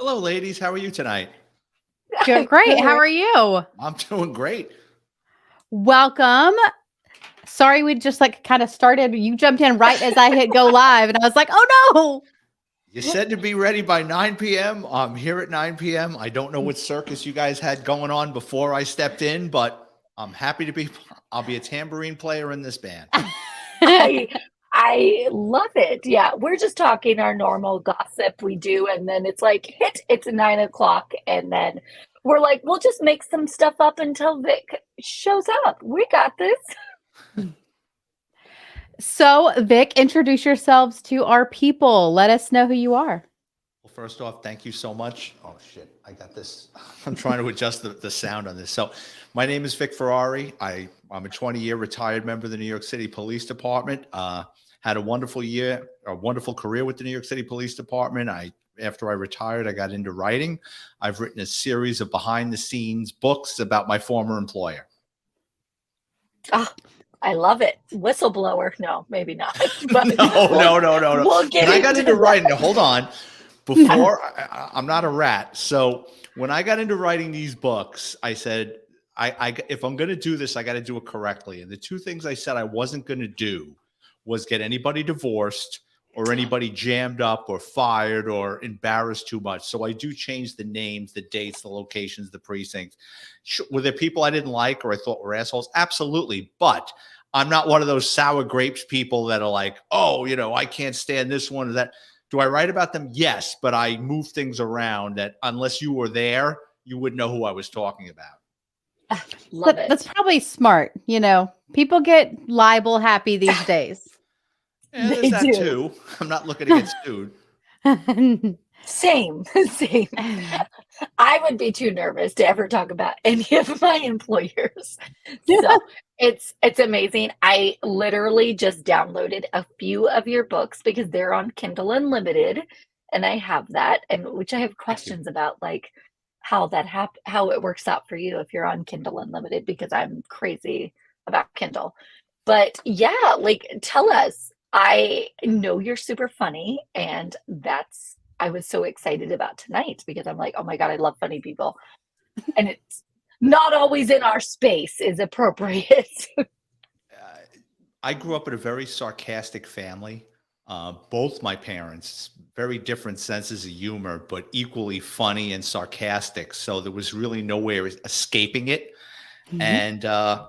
Hello, ladies. How are you tonight? Good, great. How are you? I'm doing great. Welcome. Sorry, we just kind of started. You jumped in right as I hit go live, and I was like, oh no. You said to be ready by 9 p.m. I'm here at 9 p.m. I don't know what circus you guys had going on before I stepped in, but I'm happy to be. I'll be a tambourine player in this band. I love it. Yeah, we're just talking our normal gossip we do, and then it's like it's 9 o'clock, and then we're like, we'll just make some stuff up until Vic shows up. We got this. So, Vic, introduce yourselves to our people. Let us know who you are. Well, first off, thank you so much. Oh shit, I got this. I'm trying to adjust the sound on this. So, my name is Vic Ferrari. I'm a 20-year retired member of the New York City Police Department. Had a wonderful career with the New York City Police Department. After I retired, I got into writing. I've written a series of behind-the-scenes books about my former employer. Oh, I love it. Whistleblower. No, maybe not. But no. We'll get when I got into writing, hold on. Before, I'm not a rat. So when I got into writing these books, I said, if I'm going to do this, I got to do it correctly. And the two things I said I wasn't going to do was get anybody divorced or anybody jammed up or fired or embarrassed too much. So I do change the names, the dates, the locations, the precincts. Were there people I didn't like or I thought were assholes? Absolutely. But I'm not one of those sour grapes people that are like, oh, I can't stand this one or that. Do I write about them? Yes, but I move things around that unless you were there, you wouldn't know who I was talking about. Love it. That's probably smart. People get libel happy these days. Yeah, there's that too. I'm not looking to get sued. Same. I would be too nervous to ever talk about any of my employers. So it's amazing. I literally just downloaded a few of your books because they're on Kindle Unlimited, and I have that, and which I have questions about, like how it works out for you if you're on Kindle Unlimited, because I'm crazy about Kindle. But yeah, tell us. I know you're super funny, and I was so excited about tonight because I'm like, oh my God, I love funny people. And it's not always in our space is appropriate. I grew up in a very sarcastic family. Both my parents, very different senses of humor, but equally funny and sarcastic. So there was really no way of escaping it. Mm-hmm. And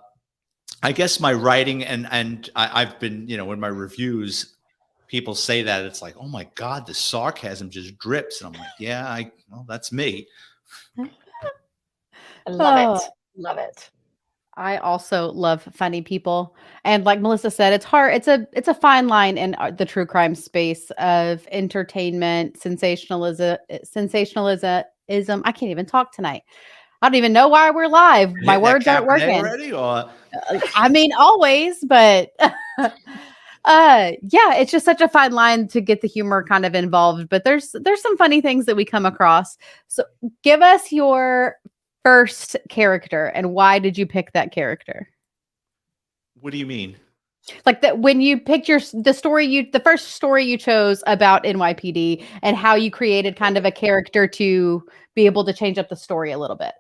I guess my writing and I've been, in my reviews, people say that it's like, oh my God, the sarcasm just drips. And I'm like, yeah, well, that's me. I love it. Love it. I also love funny people. And like Melissa said, it's hard. It's a fine line in the true crime space of entertainment, sensationalism. I can't even talk tonight. I don't even know why we're live. My words aren't working already, or I mean, always, but yeah, it's just such a fine line to get the humor kind of involved. But there's some funny things that we come across. So give us your first character and why did you pick that character? What do you mean? Like that when you picked the first story you chose about NYPD and how you created kind of a character to be able to change up the story a little bit.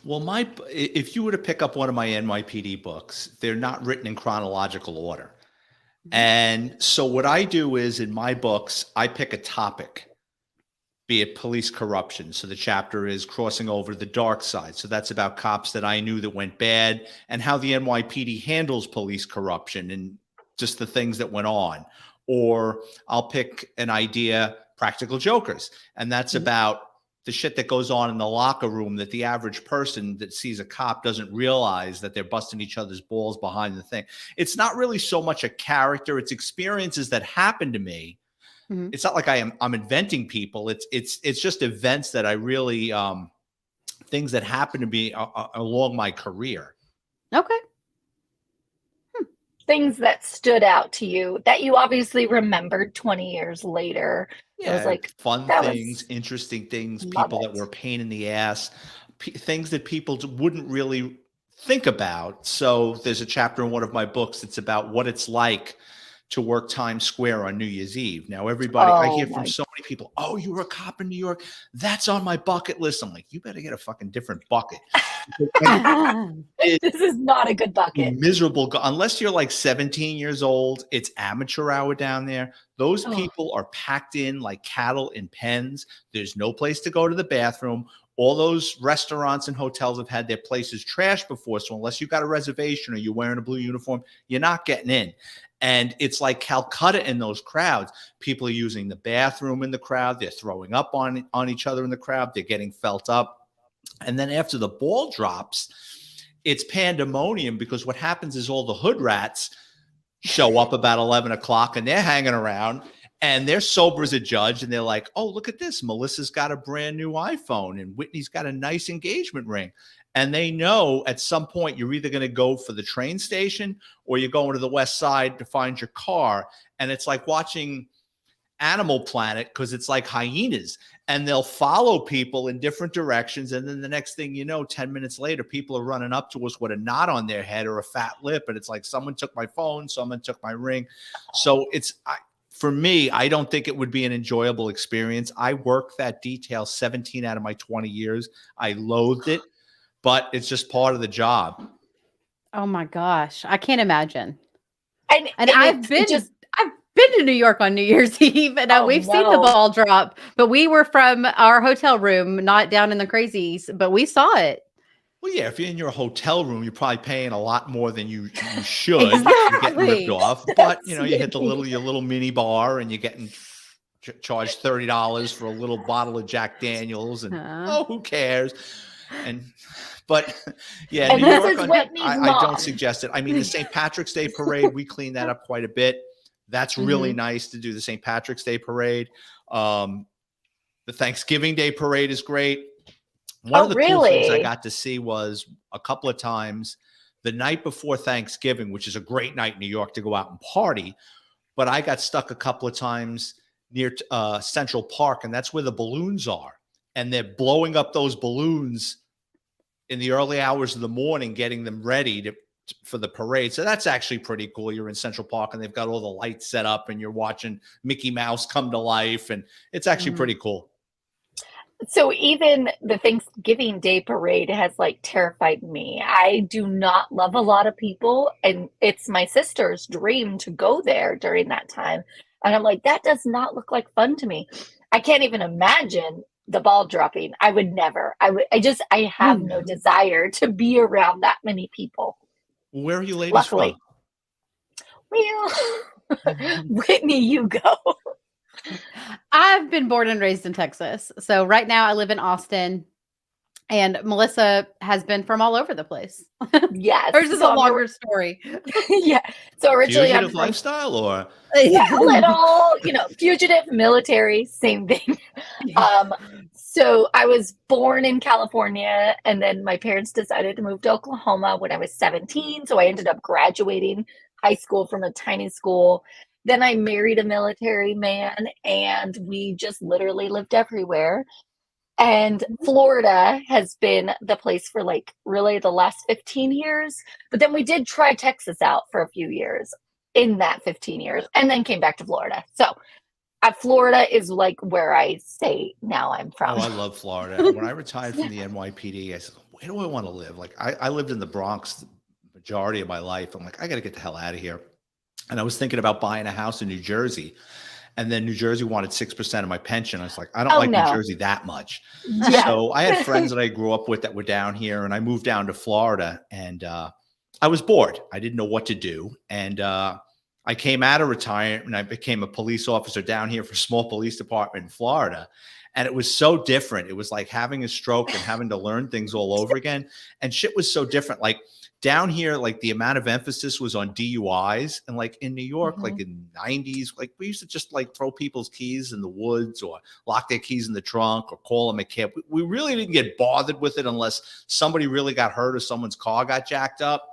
Well, if you were to pick up one of my NYPD books, they're not written in chronological order. And so what I do is in my books, I pick a topic, be it police corruption. So the chapter is crossing over the dark side. So that's about cops that I knew that went bad and how the NYPD handles police corruption and just the things that went on. Or I'll pick an idea, practical jokers. And that's about the shit that goes on in the locker room that the average person that sees a cop doesn't realize that they're busting each other's balls behind the thing. It's not really so much a character. It's experiences that happen to me. Mm-hmm. It's not like I'm inventing people. It's just events that I really, things that happen to me along my career. Okay. Things that stood out to you that you obviously remembered 20 years later. Yeah, it was like fun things, interesting things, people that were a pain in the ass, things that people wouldn't really think about. So there's a chapter in one of my books that's about what it's like to work Times Square on New Year's Eve. Now, everybody, I hear from my. so many people, oh, you were a cop in New York. That's on my bucket list. I'm like, you better get a fucking different bucket. This is not a good bucket. Miserable. Unless you're like 17 years old, it's amateur hour down there. Those people are packed in like cattle in pens. There's no place to go to the bathroom. All those restaurants and hotels have had their places trashed before. So unless you got a reservation or you're wearing a blue uniform, you're not getting in. And it's like Calcutta in those crowds. People are using the bathroom in the crowd. They're throwing up on each other in the crowd. They're getting felt up. And then after the ball drops, it's pandemonium, because what happens is all the hood rats show up about 11 o'clock and they're hanging around. And they're sober as a judge, and they're like, oh, look at this. Melissa's got a brand new iPhone, and Whitney's got a nice engagement ring. And they know at some point you're either going to go for the train station or you're going to the West Side to find your car. And it's like watching Animal Planet, because it's like hyenas, and they'll follow people in different directions. And then the next thing you know, 10 minutes later, people are running up to us with a knot on their head or a fat lip. And it's like, someone took my phone, someone took my ring. So for me, I don't think it would be an enjoyable experience. I worked that detail 17 out of my 20 years. I loathed it, but it's just part of the job. Oh my gosh, I can't imagine. And I've been to New York on New Year's Eve, and we've seen the ball drop, but we were from our hotel room, not down in the crazies, but we saw it. Well, yeah, if you're in your hotel room, you're probably paying a lot more than you should. Exactly. You're getting ripped off. But, you hit your little mini bar, and you're getting charged $30 for a little bottle of Jack Daniels, and who cares? But yeah, and New York, I don't suggest it. I mean, the St. Patrick's Day parade, we cleaned that up quite a bit. That's really nice to do, the St. Patrick's Day parade. The Thanksgiving Day parade is great. One of the cool things I got to see was a couple of times the night before Thanksgiving, which is a great night in New York to go out and party. But I got stuck a couple of times near Central Park, and that's where the balloons are. And they're blowing up those balloons in the early hours of the morning, getting them ready for the parade. So that's actually pretty cool. You're in Central Park, and they've got all the lights set up, and you're watching Mickey Mouse come to life. And it's actually pretty cool. So even the Thanksgiving Day parade has like terrified me. I do not love a lot of people, and it's my sister's dream to go there during that time. And I'm like, that does not look like fun to me. I can't even imagine the ball dropping. I would never. I have no desire to be around that many people. Where are you ladies from? Well, Whitney, you go. I've been born and raised in Texas. So right now I live in Austin, and Melissa has been from all over the place. Yes. Hers is a longer story. Yeah. So originally fugitive lifestyle, or a little, fugitive, military, same thing. So I was born in California, and then my parents decided to move to Oklahoma when I was 17. So I ended up graduating high school from a tiny school. Then I married a military man, and we just literally lived everywhere. And Florida has been the place for like really the last 15 years. But then we did try Texas out for a few years in that 15 years, and then came back to Florida. So Florida is like where I say now I'm from. Oh, I love Florida. When I retired from the NYPD, I said, where do I want to live? Like I lived in the Bronx the majority of my life. I'm like, I got to get the hell out of here. And I was thinking about buying a house in New Jersey. And then New Jersey wanted 6% of my pension. I was like, I don't like New Jersey that much. Yeah. So I had friends that I grew up with that were down here, and I moved down to Florida, and I was bored. I didn't know what to do. And I came out of retirement, and I became a police officer down here for a small police department in Florida. And it was so different. It was like having a stroke and having to learn things all over again. And shit was so different. Like down here, like the amount of emphasis was on DUIs. And like in New York, like in the 90s, like we used to just like throw people's keys in the woods or lock their keys in the trunk or call them a cab. We really didn't get bothered with it unless somebody really got hurt or someone's car got jacked up.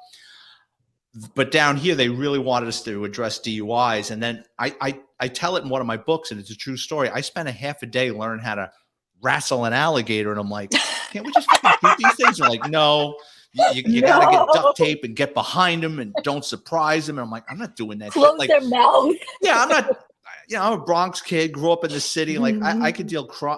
But down here, they really wanted us to address DUIs. And then I tell it in one of my books, and it's a true story. I spent a half a day learning how to wrestle an alligator. And I'm like, can't we just fucking shoot these things? They're like, no, You got to get duct tape and get behind them and don't surprise them. And I'm like, I'm not doing that. Close shit. Like, their mouth. yeah, I'm not. I'm a Bronx kid, grew up in the city. Like I could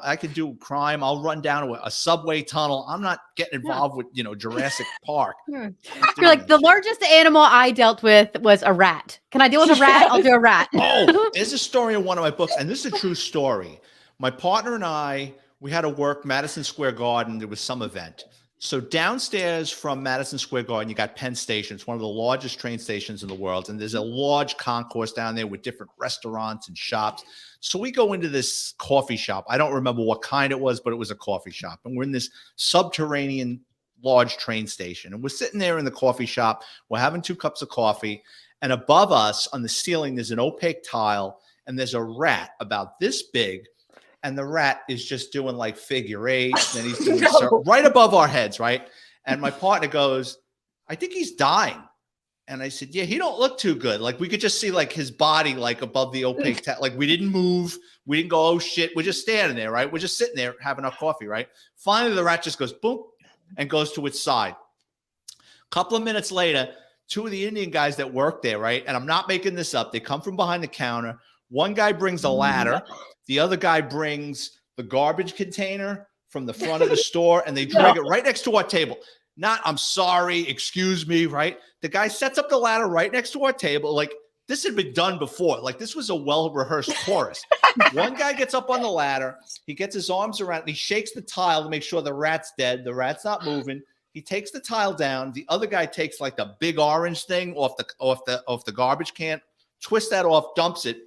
I could do crime. I'll run down a subway tunnel. I'm not getting involved with Jurassic Park. You're like, the largest animal I dealt with was a rat. Can I deal with a rat? I'll do a rat. Oh, there's a story in one of my books, and this is a true story. My partner and I, we had to work Madison Square Garden. There was some event. So downstairs from Madison Square Garden, you got Penn Station. It's one of the largest train stations in the world. And there's a large concourse down there with different restaurants and shops. So we go into this coffee shop. I don't remember what kind it was, but it was a coffee shop. And we're in this subterranean large train station. And we're sitting there in the coffee shop. We're having 2 cups of coffee. And above us on the ceiling, there's an opaque tile. And there's a rat about this big. And the rat is just doing like figure eights, and he's doing right above our heads, right? And my partner goes, I think he's dying. And I said, yeah, he don't look too good. Like we could just see like his body like above the opaque like we didn't move. We didn't go, oh shit. We're just standing there, right? We're just sitting there having our coffee, right? Finally, the rat just goes boom and goes to its side. A couple of minutes later, 2 of the Indian guys that work there, right? And I'm not making this up. They come from behind the counter. One guy brings a ladder. The other guy brings the garbage container from the front of the store, and they drag it right next to our table. Not, I'm sorry, excuse me, right? The guy sets up the ladder right next to our table. Like, this had been done before. Like, this was a well-rehearsed chorus. One guy gets up on the ladder. He gets his arms around, and he shakes the tile to make sure the rat's dead. The rat's not moving. He takes the tile down. The other guy takes, like, the big orange thing off the garbage can, twists that off, dumps it,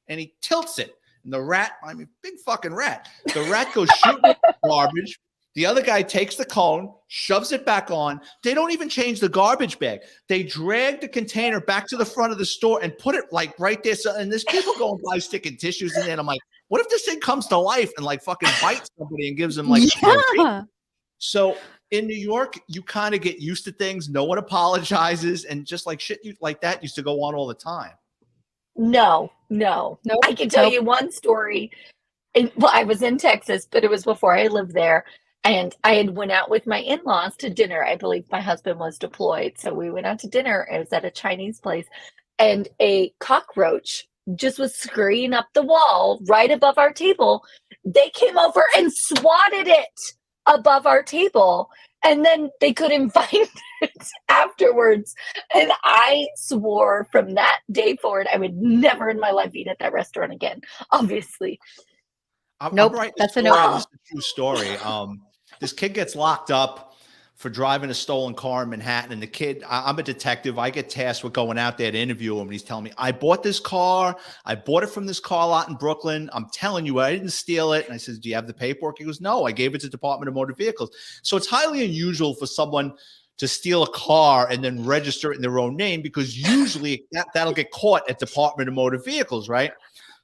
and he tilts it. And the rat, I mean, big fucking rat. The rat goes shooting at the garbage. The other guy takes the cone, shoves it back on. They don't even change the garbage bag. They drag the container back to the front of the store and put it like right there. So, and there's people going by sticking tissues in there. And I'm like, what if this thing comes to life and like fucking bites somebody and gives them like. So in New York, you kind of get used to things. No one apologizes, and just like shit like that used to go on all the time. No. Nope. I can tell you one story. Well, I was in Texas, but it was before I lived there. And I had went out with my in-laws to dinner. I believe my husband was deployed. So we went out to dinner. It was at a Chinese place. And a cockroach just was scurrying up the wall right above our table. They came over and swatted it above our table. And then they couldn't find it afterwards. And I swore from that day forward, I would never in my life eat at that restaurant again, obviously. Nope, that's a no. This is a true story. This kid gets locked up for driving a stolen car in Manhattan. And the kid, I'm a detective. I get tasked with going out there to interview him. And he's telling me, I bought this car. I bought it from this car lot in Brooklyn. I'm telling you, I didn't steal it. And I said, do you have the paperwork? He goes, no, I gave it to the Department of Motor Vehicles. So it's highly unusual for someone to steal a car and then register it in their own name, because usually that'll get caught at Department of Motor Vehicles, right?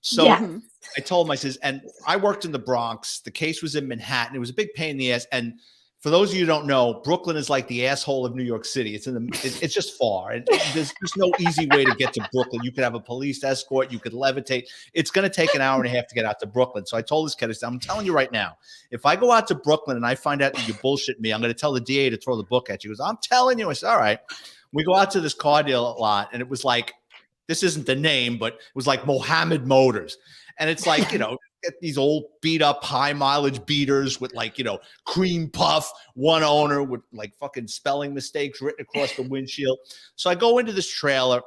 So I told him, I says, and I worked in the Bronx. The case was in Manhattan. It was a big pain in the ass. And for those of you who don't know, Brooklyn is like the asshole of New York City. It's just far. And there's no easy way to get to Brooklyn. You could have a police escort. You could levitate. It's going to take an hour and a half to get out to Brooklyn. So I told this kid, I said, I'm telling you right now, if I go out to Brooklyn and I find out that you bullshit me, I'm going to tell the DA to throw the book at you. He goes, I'm telling you. I said, all right. We go out to this car deal lot, and it was like, this isn't the name, but it was like Mohammed Motors. And it's like, get these old beat up high mileage beaters with like, cream puff, one owner with like fucking spelling mistakes written across the windshield. So I go into this trailer,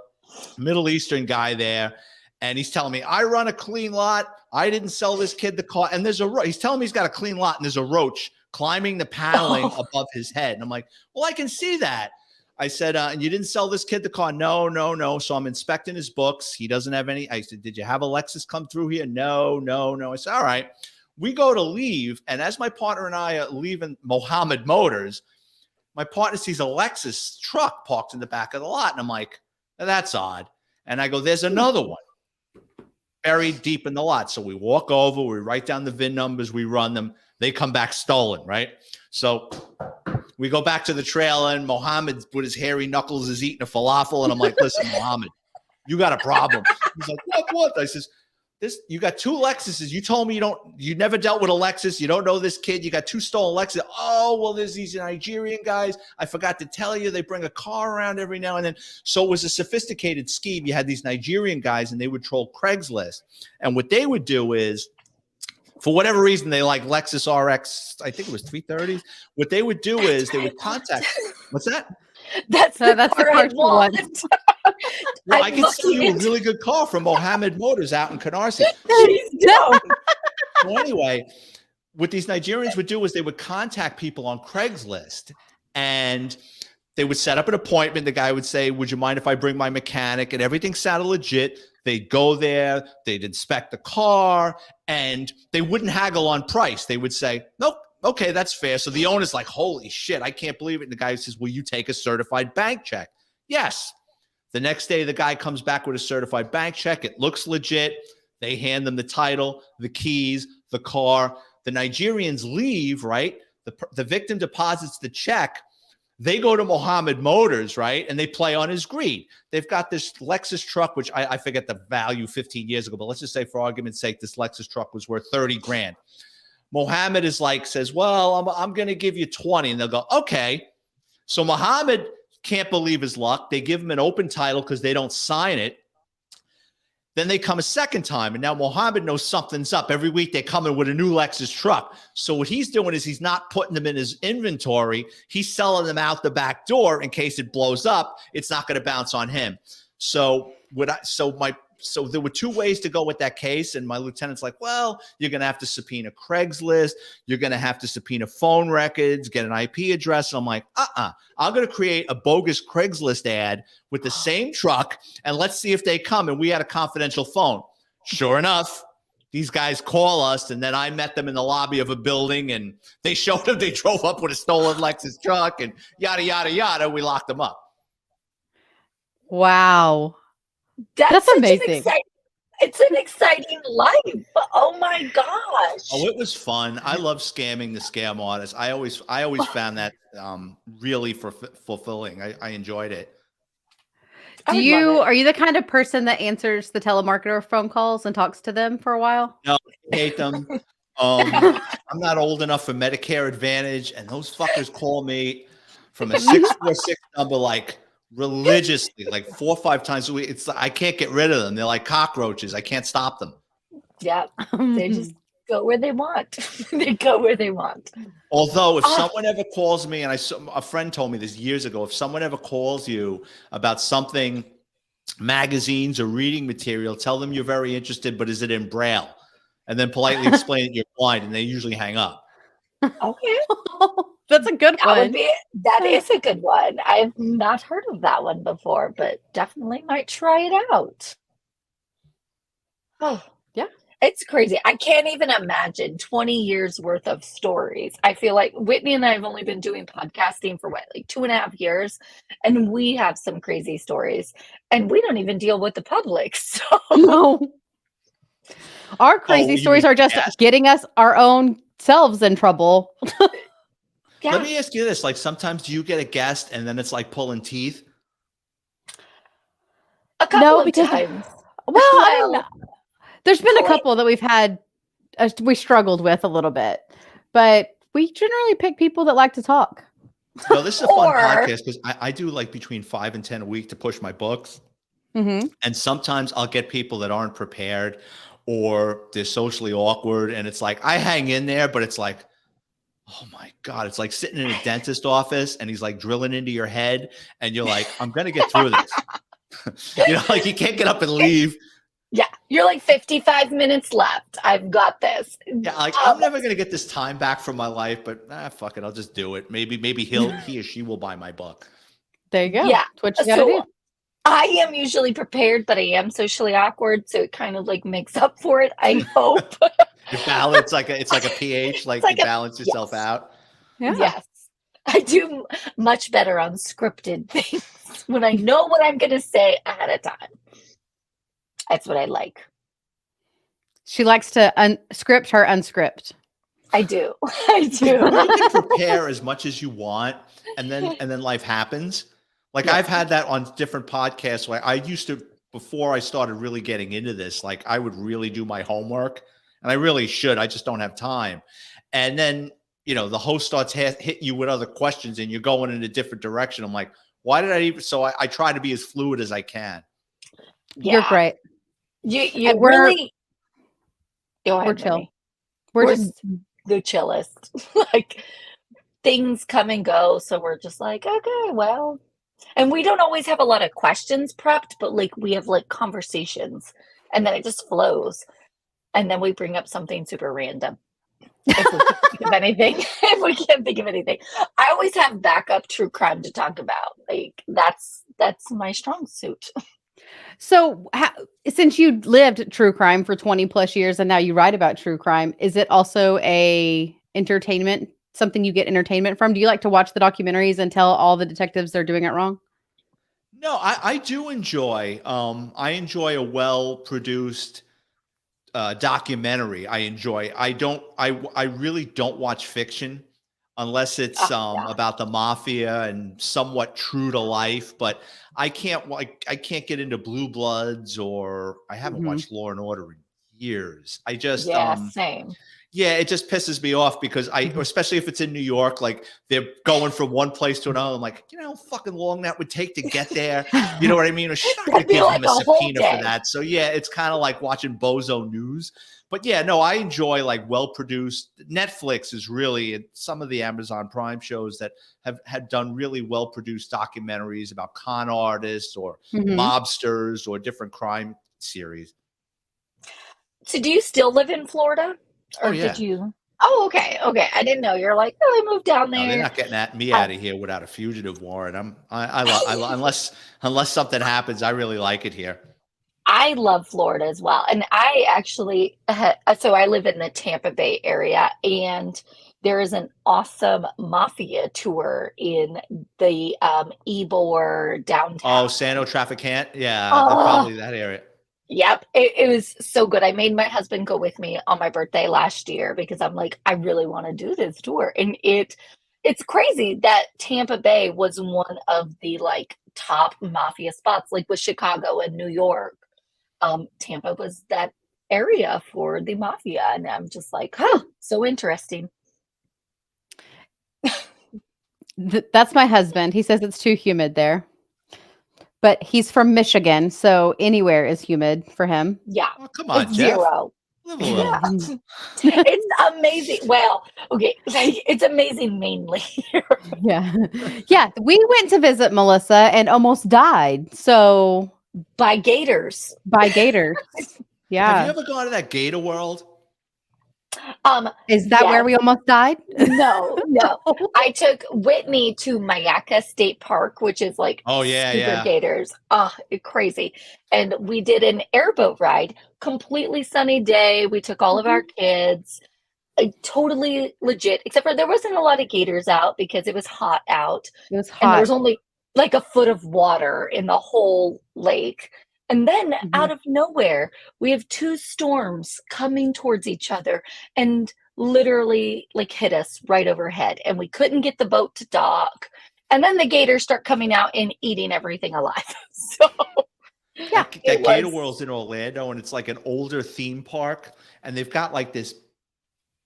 Middle Eastern guy there, and he's telling me, I run a clean lot. I didn't sell this kid the car. And he's telling me he's got a clean lot, and there's a roach climbing the paneling above his head. And I'm like, well, I can see that. I said, and you didn't sell this kid the car? No. So I'm inspecting his books. He doesn't have any. I said, did you have a Lexus come through here? No. I said, all right. We go to leave. And as my partner and I are leaving Mohammed Motors, my partner sees a Lexus truck parked in the back of the lot. And I'm like, that's odd. And I go, there's another one buried deep in the lot. So we walk over, we write down the VIN numbers, we run them. They come back stolen, right? So we go back to the trailer, and Mohammed with his hairy knuckles is eating a falafel. And I'm like, listen, Mohammed, you got a problem. He's like, what? I says, you got 2 Lexuses. You told me you never dealt with a Lexus. You don't know this kid. You got 2 stolen Lexus. Oh, well, there's these Nigerian guys. I forgot to tell you, they bring a car around every now and then. So it was a sophisticated scheme. You had these Nigerian guys and they would troll Craigslist. And what they would do is, for whatever reason, they like Lexus RX, I think it was 330s. What they would do is they would contact. What's that? That's the car I you want. Well, I can see you a really good car from Mohammed Motors out in Canarsie. Please don't. So anyway, what these Nigerians would do is they would contact people on Craigslist and they would set up an appointment. The guy would say, would you mind if I bring my mechanic? And everything sounded legit. They'd go there, they'd inspect the car, and they wouldn't haggle on price. They would say, nope, okay, that's fair. So the owner's like, holy shit, I can't believe it. And the guy says, will you take a certified bank check? Yes. The next day, the guy comes back with a certified bank check. It looks legit. They hand them the title, the keys, the car. The Nigerians leave, right? The victim deposits the check. They go to Mohammed Motors, right? And they play on his greed. They've got this Lexus truck, which I forget the value 15 years ago, but let's just say for argument's sake, this Lexus truck was worth 30 grand. Mohammed is like, says, well, I'm going to give you 20. And they'll go, okay. So Mohammed can't believe his luck. They give him an open title because they don't sign it. Then they come a second time, and now Mohammed knows something's up. Every week they come in with a new Lexus truck. So what he's doing is he's not putting them in his inventory. He's selling them out the back door in case it blows up. It's not going to bounce on him. So there were 2 ways to go with that case. And my lieutenant's like, well, you're going to have to subpoena Craigslist. You're going to have to subpoena phone records, get an IP address. And I'm like, I'm going to create a bogus Craigslist ad with the same truck. And let's see if they come. And we had a confidential phone. Sure enough, these guys call us. And then I met them in the lobby of a building and they showed them, they drove up with a stolen Lexus truck and yada, yada, yada. We locked them up. Wow. That's amazing. It's an exciting life. Oh my gosh. Oh, it was fun. I love scamming the scam artists. I always found that really fulfilling. I enjoyed it. Are you the kind of person that answers the telemarketer phone calls and talks to them for a while? No, I hate them. I'm not old enough for Medicare Advantage, and those fuckers call me from a 646 number like religiously, like 4 or 5 times a week. It's I can't get rid of them. They're like cockroaches. I can't stop them. Yeah, they just go where they want. They go where they want. Although if someone ever calls me, and a friend told me this years ago, if someone ever calls you about something, magazines or reading material, tell them you're very interested, but is it in Braille? And then politely explain that you're blind, and they usually hang up. Okay. That's a good one. That is a good one. I've not heard of that one before, but definitely might try it out. Oh, yeah. It's crazy. I can't even imagine 20 years worth of stories. I feel like Whitney and I have only been doing podcasting for like 2.5 years, and we have some crazy stories, and we don't even deal with the public. So no. Our crazy stories are just getting us our own selves in trouble. Yeah. Let me ask you this. Like sometimes do you get a guest and then it's like pulling teeth? A couple of times. Well, there's been a couple that we've had, we struggled with a little bit, but we generally pick people that like to talk. No, this is a fun podcast because I do like between 5 and 10 a week to push my books. Mm-hmm. And sometimes I'll get people that aren't prepared or they're socially awkward. And it's like, I hang in there, but it's like, oh my God, it's like sitting in a dentist office and he's like drilling into your head and you're like, I'm going to get through this. Like you can't get up and leave. Yeah. You're like 55 minutes left. I've got this. Yeah. Like I'm never going to get this time back from my life, but fuck it. I'll just do it. Maybe he or she will buy my book. There you go. Yeah. That's what you got to do. I am usually prepared, but I am socially awkward. So it kind of like makes up for it. I hope. You balance it's like a pH, like you balance yourself out. Yeah. Yes. I do much better on scripted things when I know what I'm going to say ahead of time. That's what I like. She likes to script her unscript. I do. I do. You can prepare as much as you want, and then life happens. Like I've had that on different podcasts where I used to before I started really getting into this, like I would really do my homework, and I really should. I just don't have time. And then, the host starts hitting you with other questions and you're going in a different direction. I'm like, why did I even? So I try to be as fluid as I can. Yeah. You're great. You And really go we're ahead, chill. Minnie. We're We're just the chillest. Like things come and go, so we're just like, okay, well. And we don't always have a lot of questions prepped, but like we have like conversations and then it just flows. And then we bring up something super random. If we can't think of anything. If we can't think of anything. I always have backup true crime to talk about. Like that's my strong suit. so since you lived true crime for 20 plus years and now you write about true crime, is it also a entertainment, something you get entertainment from? Do you like to watch the documentaries and tell all the detectives they're doing it wrong? No, I do enjoy. I enjoy a well-produced documentary. I enjoy. I really don't watch fiction unless it's Yeah. about the mafia and somewhat true to life. But I can't get into Blue Bloods, or I haven't Mhm. watched Law and Order in years. I just Yeah, same. Yeah, it just pisses me off because especially if it's in New York, like they're going from one place to another. I'm like, fucking long that would take to get there. You know what I mean? Or she's not going That'd to be give like him a a whole subpoena for day. that. So yeah, it's kind of like watching Bozo News. But yeah, no, I enjoy like well-produced. Netflix is really, and some of the Amazon Prime shows that had done really well-produced documentaries about con artists or Mhm. mobsters or different crime series. So do you still live in Florida? Oh Or did yeah. you? Oh, okay. Okay. I didn't know. You're like, oh, I moved down No, they're there. not getting me Uh, out of here without a fugitive warrant. Unless something happens, I really like it here. I love Florida as well. And I actually, so I live in the Tampa Bay area, and there is an awesome mafia tour in the Ybor Oh, downtown. Sano Traficant, yeah, they're Oh, probably that area. yep. It was so good. I made my husband go with me on my birthday last year because I'm like, I really want to do this tour. And it's crazy that Tampa Bay was one of the like top mafia spots, like with Chicago and New York. Tampa was that area for the mafia, and I'm just like, huh, so interesting. That's my husband. He says it's too humid there, but he's from Michigan, so anywhere is humid for him. Yeah, Oh, come on, it's Jeff. zero. Live a little. Yeah, it's amazing. Well, okay, like it's amazing mainly here. Yeah. Yeah. We went to visit Melissa and almost died. So By gators. by gators. Have you Yeah. ever gone to that Gator World? Is that where Yes. we almost died? No. I took Whitney to Mayaca State Park, which is like Oh yeah, super yeah. gators. Oh, crazy. And we did an airboat ride, completely sunny day. We took all of our kids, totally legit, except for there wasn't a lot of gators out because it was hot out. It was And there hot. was only like a foot of water in the whole lake. And then out of nowhere, we have two storms coming towards each other and literally like hit us right overhead. And we couldn't get the boat to dock. And then the gators start coming out and eating everything alive. So Yeah. That Gator was- World's in Orlando, and it's like an older theme park, and they've got like this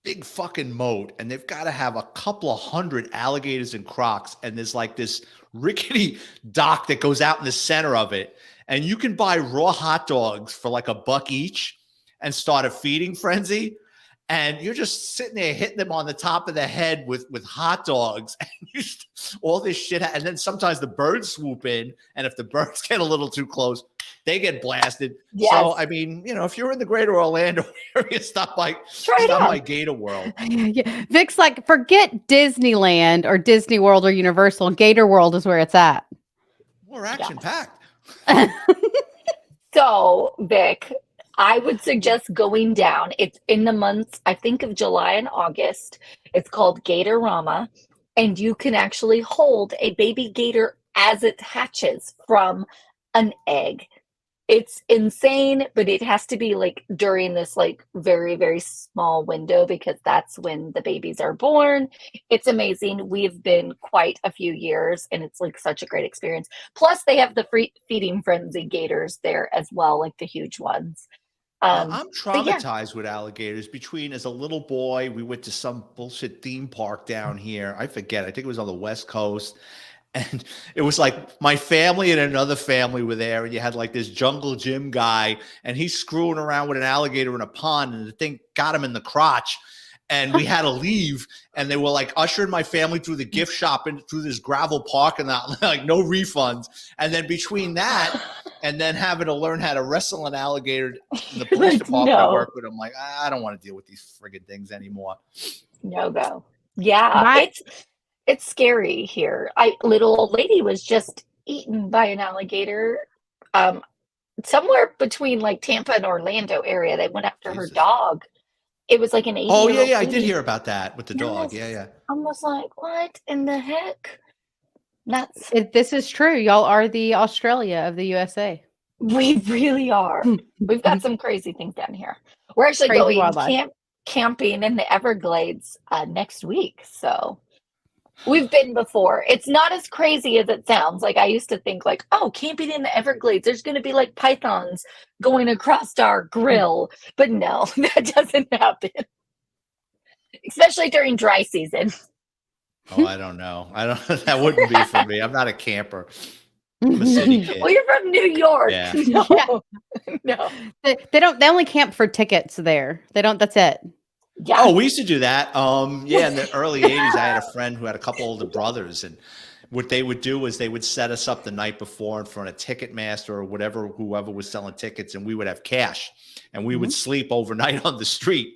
big fucking moat, and they've got to have a couple of hundred alligators and crocs, and there's like this rickety dock that goes out in the center of it, and you can buy raw hot dogs for like $1 each and start a feeding frenzy. And you're just sitting there hitting them on the top of the head with hot dogs, and all this shit. And then sometimes the birds swoop in, and if the birds get a little too close, they get blasted. Yes. So I mean, if you're in the greater Orlando area, stop by Gator World. Yeah. Vic's like, forget Disneyland or Disney World or Universal. Gator World is where it's at. More action packed. So, Vic, I would suggest going down. It's in the months, I think, of July and August. It's called Gatorama, and you can actually hold a baby gator as it hatches from an egg. It's insane, but it has to be like during this like very, very small window because that's when the babies are born. It's amazing. We've been quite a few years and it's like such a great experience. Plus, they have the free feeding frenzy gators there as well, like the huge ones. I'm But yeah, traumatized with alligators. Between as a little boy, we went to some bullshit theme park down here. I forget. I think it was on the West Coast. And it was like my family and another family were there. And you had like this jungle gym guy, and he's screwing around with an alligator in a pond, and the thing got him in the crotch. And we had to leave. And they were like ushering my family through the gift shop and through this gravel parking lot, like no refunds. And then between that, and then having to learn how to wrestle an alligator in the police like, department I no, work with, I'm like, I don't want to deal with these friggin' things anymore. no go. Yeah, My it's scary here. Little old lady was just eaten by an alligator. Um, Somewhere between like Tampa and Orlando area. They went after her Jesus. dog. It was like an Oh, 80-year-old I did lady. hear about that with the dog. Yeah, Yes. yeah. I was like, what in the heck? Nuts. this is true. Y'all are the Australia of the USA. We really are. We've got some crazy things down here. We're actually Crazy going wildlife. camping in the Everglades next week. So we've been before. It's not as crazy as it sounds. Like I used to think like, oh, camping in the Everglades, there's going to be like pythons going across our grill. But no, that doesn't happen. Especially during dry season. Oh, I don't know. That wouldn't be for me. I'm not a camper. I'm a city kid. Well, you're from New York. Yeah. No. Yeah. No. They only camp for tickets there. They don't, that's it. Yeah. Oh, we used to do that. Yeah, in the early 80s, I had a friend who had a couple older brothers, and what they would do is they would set us up the night before in front of Ticketmaster or whatever, whoever was selling tickets, and we would have cash, and we would sleep overnight on the street,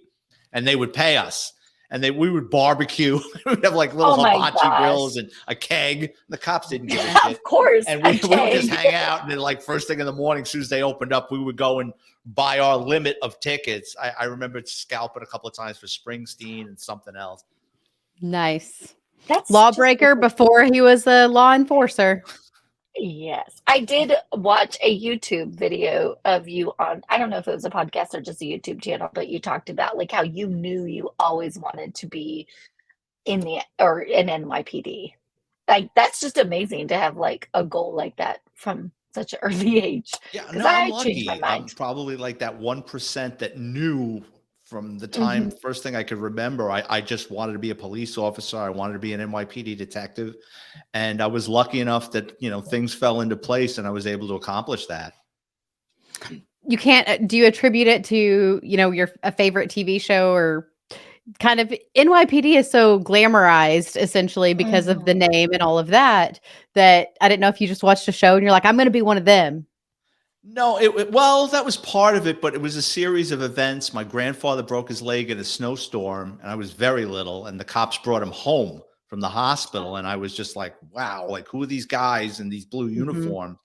and they would pay us. And we would barbecue. We'd have like little hibachi grills and a keg. The cops didn't give a shit. Of course. And we would just hang out. And then like first thing in the morning, as soon as they opened up, we would go and buy our limit of tickets. I remember scalping a couple of times for Springsteen and something else. Nice. That's Lawbreaker before he was a law enforcer. Yes. I did watch a YouTube video of you on, I don't know if it was a podcast or just a YouTube channel, but you talked about like how you knew you always wanted to be in NYPD. Like that's just amazing to have like a goal like that from such an early age. Yeah, Because no, I'm I changed lucky. my I'm mind. probably like that 1% that knew from the time, first thing I could remember, I just wanted to be a police officer. I wanted to be an NYPD detective. And I was lucky enough that, things fell into place and I was able to accomplish that. You can't, do you attribute it to, a favorite TV show or kind of NYPD is so glamorized essentially because of the name and all of that I didn't know if you just watched a show and you're like, I'm going to be one of them. No, well, that was part of it, but it was a series of events. My grandfather broke his leg in a snowstorm and I was very little, and the cops brought him home from the hospital. And I was just like, wow, like who are these guys in these blue uniforms?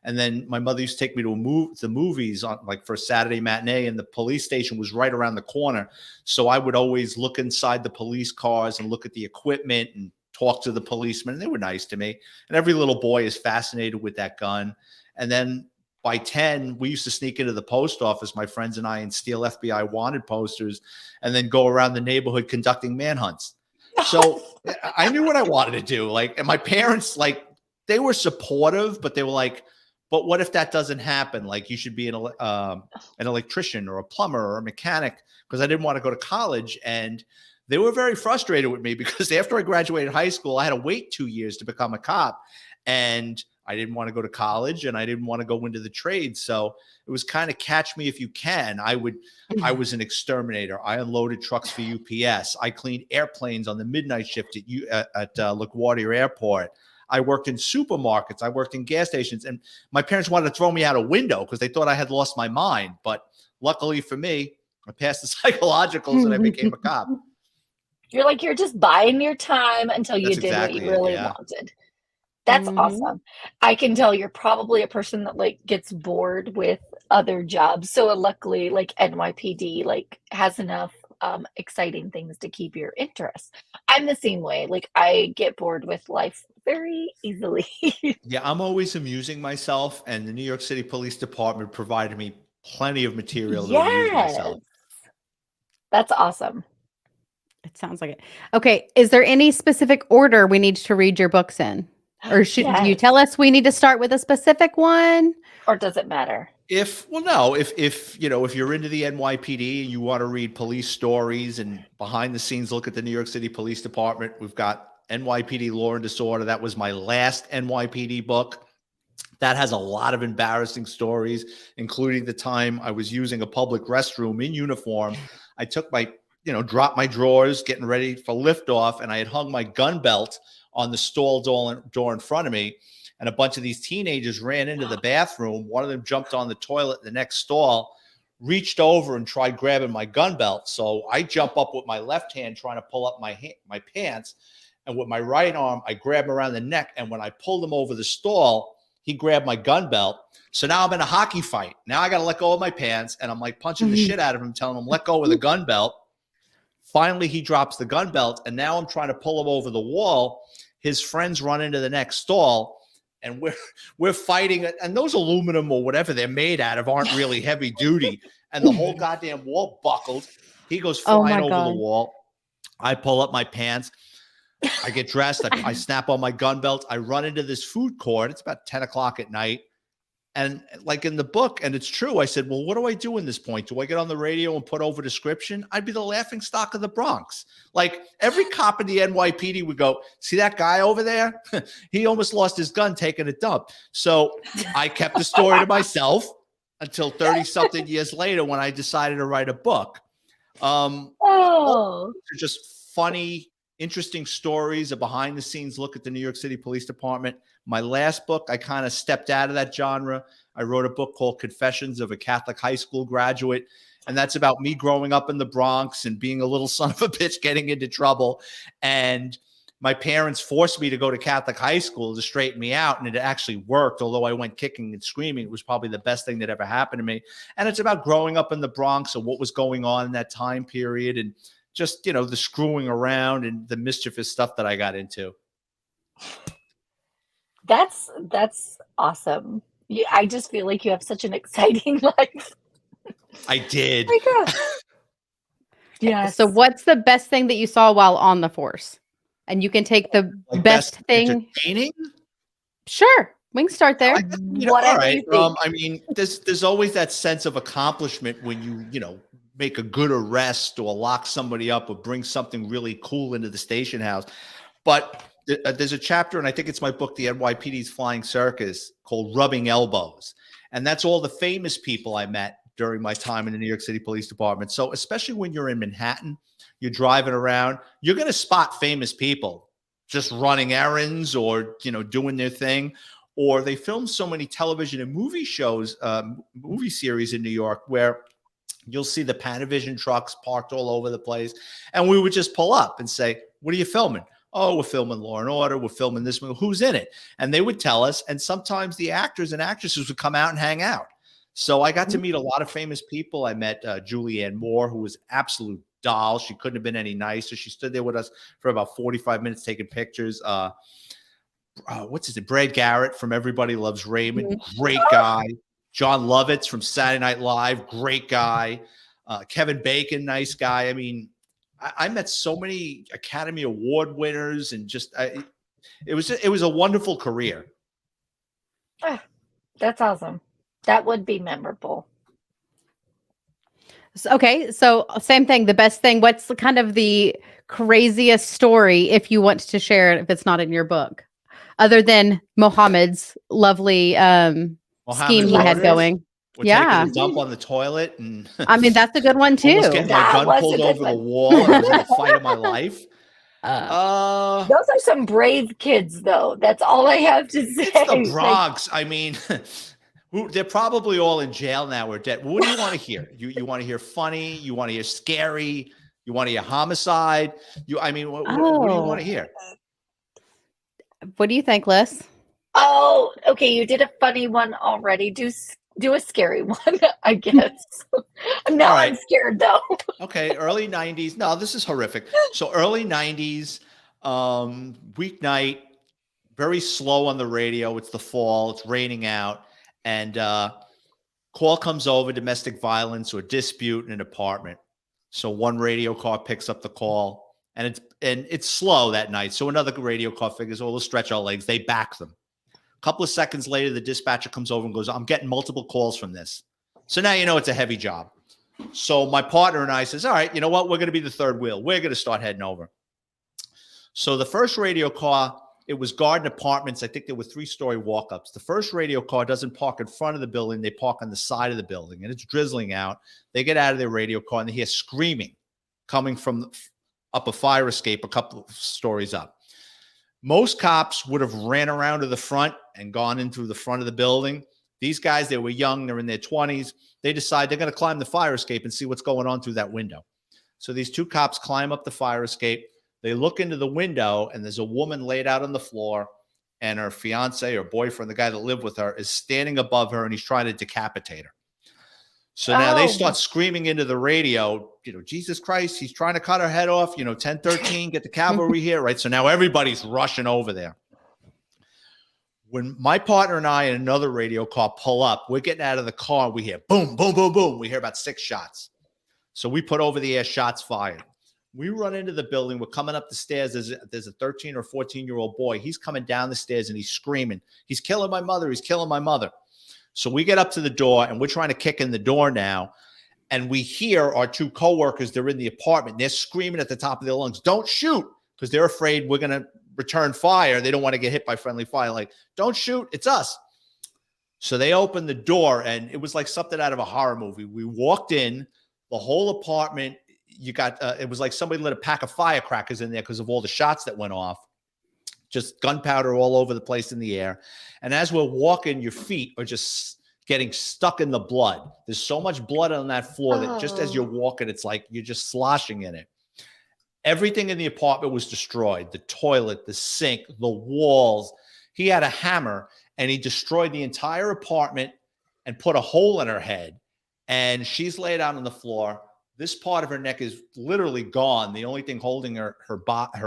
And then my mother used to take me to the movies on like for a Saturday matinee, and the police station was right around the corner. So I would always look inside the police cars and look at the equipment and talk to the policemen. And they were nice to me. And every little boy is fascinated with that gun. And then by 10, we used to sneak into the post office, my friends and I, and steal FBI wanted posters and then go around the neighborhood conducting manhunts. So I knew what I wanted to do. Like, and my parents, like, they were supportive, but they were like, but what if that doesn't happen? Like, you should be an electrician or a plumber or a mechanic, because I didn't want to go to college. And they were very frustrated with me because after I graduated high school, I had to wait 2 years to become a cop. And I didn't want to go to college and I didn't want to go into the trade. So it was kind of catch me if you can. I was an exterminator. I unloaded trucks for UPS. I cleaned airplanes on the midnight shift at LaGuardia Airport. I worked in supermarkets. I worked in gas stations, and my parents wanted to throw me out a window because they thought I had lost my mind. But luckily for me, I passed the psychologicals and I became a cop. You're just buying your time until you That's did exactly what you really it, yeah. wanted. That's awesome. I can tell you're probably a person that like gets bored with other jobs. So luckily like NYPD like has enough exciting things to keep your interest. I'm the same way. Like, I get bored with life very easily. Yeah, I'm always amusing myself, and the New York City Police Department provided me plenty of material to amuse Yes, myself. that's awesome. It sounds like it. Okay. Is there any specific order we need to read your books in? Or do you Yes. tell us we need to start with a specific one? Or does it matter? If you're into the NYPD and you want to read police stories and behind the scenes look at the New York City Police Department, we've got NYPD Law and Disorder. That was my last NYPD book. That has a lot of embarrassing stories, including the time I was using a public restroom in uniform. I took dropped my drawers, getting ready for liftoff, and I had hung my gun belt on the stall door in front of me. And a bunch of these teenagers ran into the bathroom. One of them jumped on the toilet in the next stall, reached over and tried grabbing my gun belt. So I jump up with my left hand trying to pull up my pants. And with my right arm, I grab him around the neck. And when I pulled him over the stall, he grabbed my gun belt. So now I'm in a hockey fight. Now I got to let go of my pants. And I'm like punching the shit out of him, telling him, let go of the gun belt. Finally, he drops the gun belt. And now I'm trying to pull him over the wall. His friends run into the next stall. And we're fighting, and those aluminum or whatever they're made out of aren't really heavy duty. And the whole goddamn wall buckled. He goes flying over the wall. I pull up my pants. I get dressed. I snap on my gun belt. I run into this food court. It's about 10 o'clock at night. And like in the book, and it's true, I said, well, what do I do in this point? Do I get on the radio and put over description? I'd be the laughing stock of the Bronx. Like every cop in the NYPD would go, see that guy over there? He almost lost his gun taking a dump. So I kept the story to myself until 30-something years later when I decided to write a book. Just funny, interesting stories, a behind-the-scenes look at the New York City Police Department. My last book, I kind of stepped out of that genre. I wrote a book called Confessions of a Catholic High School Graduate, and that's about me growing up in the Bronx and being a little son of a bitch getting into trouble. And my parents forced me to go to Catholic high school to straighten me out, and it actually worked. Although I went kicking and screaming, it was probably the best thing that ever happened to me. And it's about growing up in the Bronx and what was going on in that time period, and just, the screwing around and the mischievous stuff that I got into. That's awesome. I just feel like you have such an exciting life. I did. Oh my God. Yes. So what's the best thing that you saw while on the force? And you can take the best thing. Entertaining? Sure. We can start there. Whatever all right. you think. I mean, there's always that sense of accomplishment when you make a good arrest or lock somebody up or bring something really cool into the station house. But there's a chapter, and I think it's my book, The NYPD's Flying Circus, called Rubbing Elbows. And that's all the famous people I met during my time in the New York City Police Department. So especially when you're in Manhattan, you're driving around, you're going to spot famous people just running errands or, doing their thing. Or they film so many television and movie shows, movie series in New York where you'll see the Panavision trucks parked all over the place. And we would just pull up and say, what are you filming? Oh, we're filming Law and Order. We're filming this movie. Who's in it? And they would tell us. And sometimes the actors and actresses would come out and hang out. So I got to meet a lot of famous people. I met Julianne Moore, who was absolute doll. She couldn't have been any nicer. She stood there with us for about 45 minutes taking pictures. What's his name? Brad Garrett from Everybody Loves Raymond. Great guy. John Lovitz from Saturday Night Live. Great guy. Kevin Bacon, nice guy. I mean, I met so many Academy Award winners, and just it was a wonderful career. That's awesome. That would be memorable. Okay, so same thing. The best thing. What's kind of the craziest story, if you want to share it, if it's not in your book, other than Mohammed's lovely scheme he had going? We're taking a dump on the toilet, and I mean that's a good one too. Almost getting my gun pulled over the wall. I was in the fight of my life. Those are some brave kids, though. That's all I have to say. It's the Bronx. I mean, they're probably all in jail now or dead. What do you want to hear? You want to hear funny? You want to hear scary? You want to hear homicide? What do you want to hear? What do you think, Liz? Oh, okay. You did a funny one already. Do Do a scary one, I guess. Now All I'm right. scared though. Okay. Early 90s. No, this is horrific. So early 90s, weeknight, very slow on the radio. It's the fall. It's raining out. And call comes over, domestic violence or dispute in an apartment. So one radio car picks up the call, and it's slow that night. So another radio car figures, oh, we'll stretch our legs. They back them. A couple of seconds later, the dispatcher comes over and goes, I'm getting multiple calls from this. So now you know it's a heavy job. So my partner and I says, all right, you know what? We're going to be the third wheel. We're going to start heading over. So the first radio car, it was Garden Apartments. I think there were 3-story walk-ups. The first radio car doesn't park in front of the building. They park on the side of the building, and it's drizzling out. They get out of their radio car, and they hear screaming coming from up a fire escape a couple of stories up. Most cops would have ran around to the front and gone in through the front of the building. These guys, they were young. They're in their 20s. They decide they're going to climb the fire escape and see what's going on through that window. So these 2 cops climb up the fire escape. They look into the window, and there's a woman laid out on the floor, and her fiance or boyfriend, the guy that lived with her, is standing above her, and he's trying to decapitate her. So now they start screaming into the radio, Jesus Christ, he's trying to cut her head off, 1013, get the cavalry here, right? So now everybody's rushing over there. When my partner and I and another radio car pull up, we're getting out of the car, we hear boom, boom, boom, boom. We hear about 6 shots. So we put over the air shots fired. We run into the building. We're coming up the stairs. There's a 13 or 14-year-old boy. He's coming down the stairs, and he's screaming, he's killing my mother. He's killing my mother. So we get up to the door, and we're trying to kick in the door now. And we hear our 2 coworkers, they're in the apartment. They're screaming at the top of their lungs, don't shoot, because they're afraid we're going to return fire. They don't want to get hit by friendly fire. Like, don't shoot. It's us. So they opened the door, and it was like something out of a horror movie. We walked in, the whole apartment. It was like somebody lit a pack of firecrackers in there because of all the shots that went off. Just gunpowder all over the place in the air. And as we're walking, your feet are just getting stuck in the blood. There's so much blood on that floor that just as you're walking, it's like you're just sloshing in it. Everything in the apartment was destroyed. The toilet, the sink, the walls. He had a hammer, and he destroyed the entire apartment and put a hole in her head. And she's laid out on the floor. This part of her neck is literally gone. The only thing holding her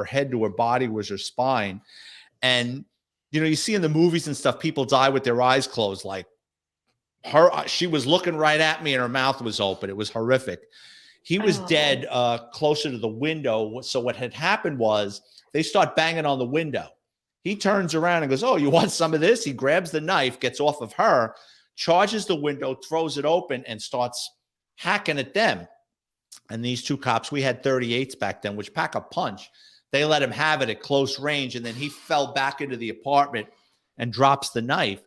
head to her body was her spine. And, you see in the movies and stuff, people die with their eyes closed. Like she was looking right at me and her mouth was open. It was horrific. He was dead closer to the window. So what had happened was they start banging on the window. He turns around and goes, oh, you want some of this? He grabs the knife, gets off of her, charges the window, throws it open, and starts hacking at them. And these 2 cops, we had 38s back then, which pack a punch. They let him have it at close range, and then he fell back into the apartment and drops the knife.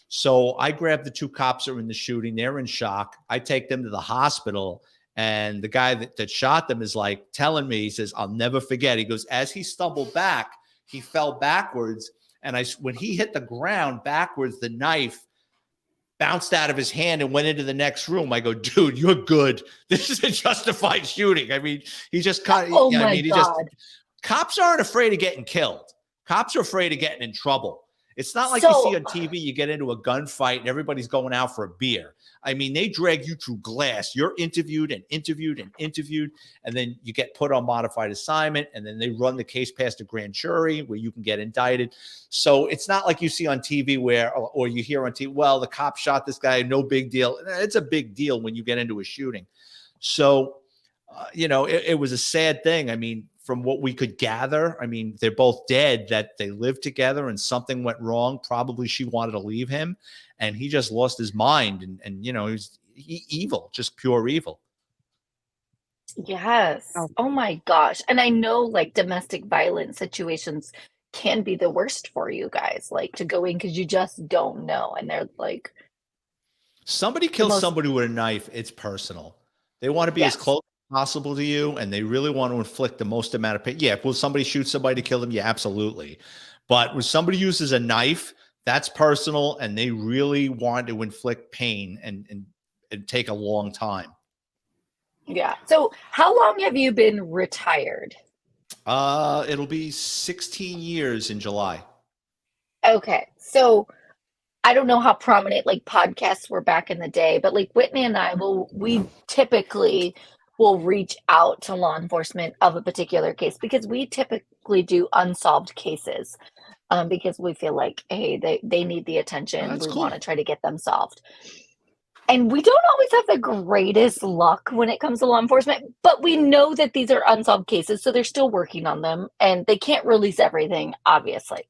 So I grabbed the 2 cops that were in the shooting. They're in shock. I take them to the hospital, and the guy that shot them is like telling me, he says, I'll never forget. He goes, as he stumbled back, he fell backwards, and when he hit the ground backwards, the knife bounced out of his hand and went into the next room. I go, dude, you're good. This is a justified shooting. I mean, he just kind of, cops aren't afraid of getting killed. Cops are afraid of getting in trouble. It's not like you see on TV, you get into a gunfight and everybody's going out for a beer. I mean, they drag you through glass. You're interviewed and interviewed and interviewed, and then you get put on modified assignment, and then they run the case past a grand jury where you can get indicted. So it's not like you see on TV or you hear on TV, well, the cop shot this guy, no big deal. It's a big deal when you get into a shooting. So, it was a sad thing. I mean, from what we could gather, I mean, they're both dead, that they lived together and something went wrong. Probably she wanted to leave him, and he just lost his mind. And he was evil, just pure evil. Yes. Oh my gosh. And I know like domestic violence situations can be the worst for you guys, like to go in because you just don't know. And they're like, somebody kills somebody with a knife, it's personal. They want to be as close as possible to you, and they really want to inflict the most amount of pain. Yeah, will somebody shoot somebody to kill them? Yeah, absolutely. But when somebody uses a knife, that's personal, and they really want to inflict pain and take a long time. Yeah. So how long have you been retired? It'll be 16 years in July. Okay. So I don't know how prominent like podcasts were back in the day, but like Whitney and I we typically will reach out to law enforcement of a particular case because we typically do unsolved cases, because we feel like, hey, they need the Oh, attention. that's We want to cool. try to get them solved. And we don't always have the greatest luck when it comes to law enforcement, but we know that these are unsolved cases, so they're still working on them and they can't release everything, obviously.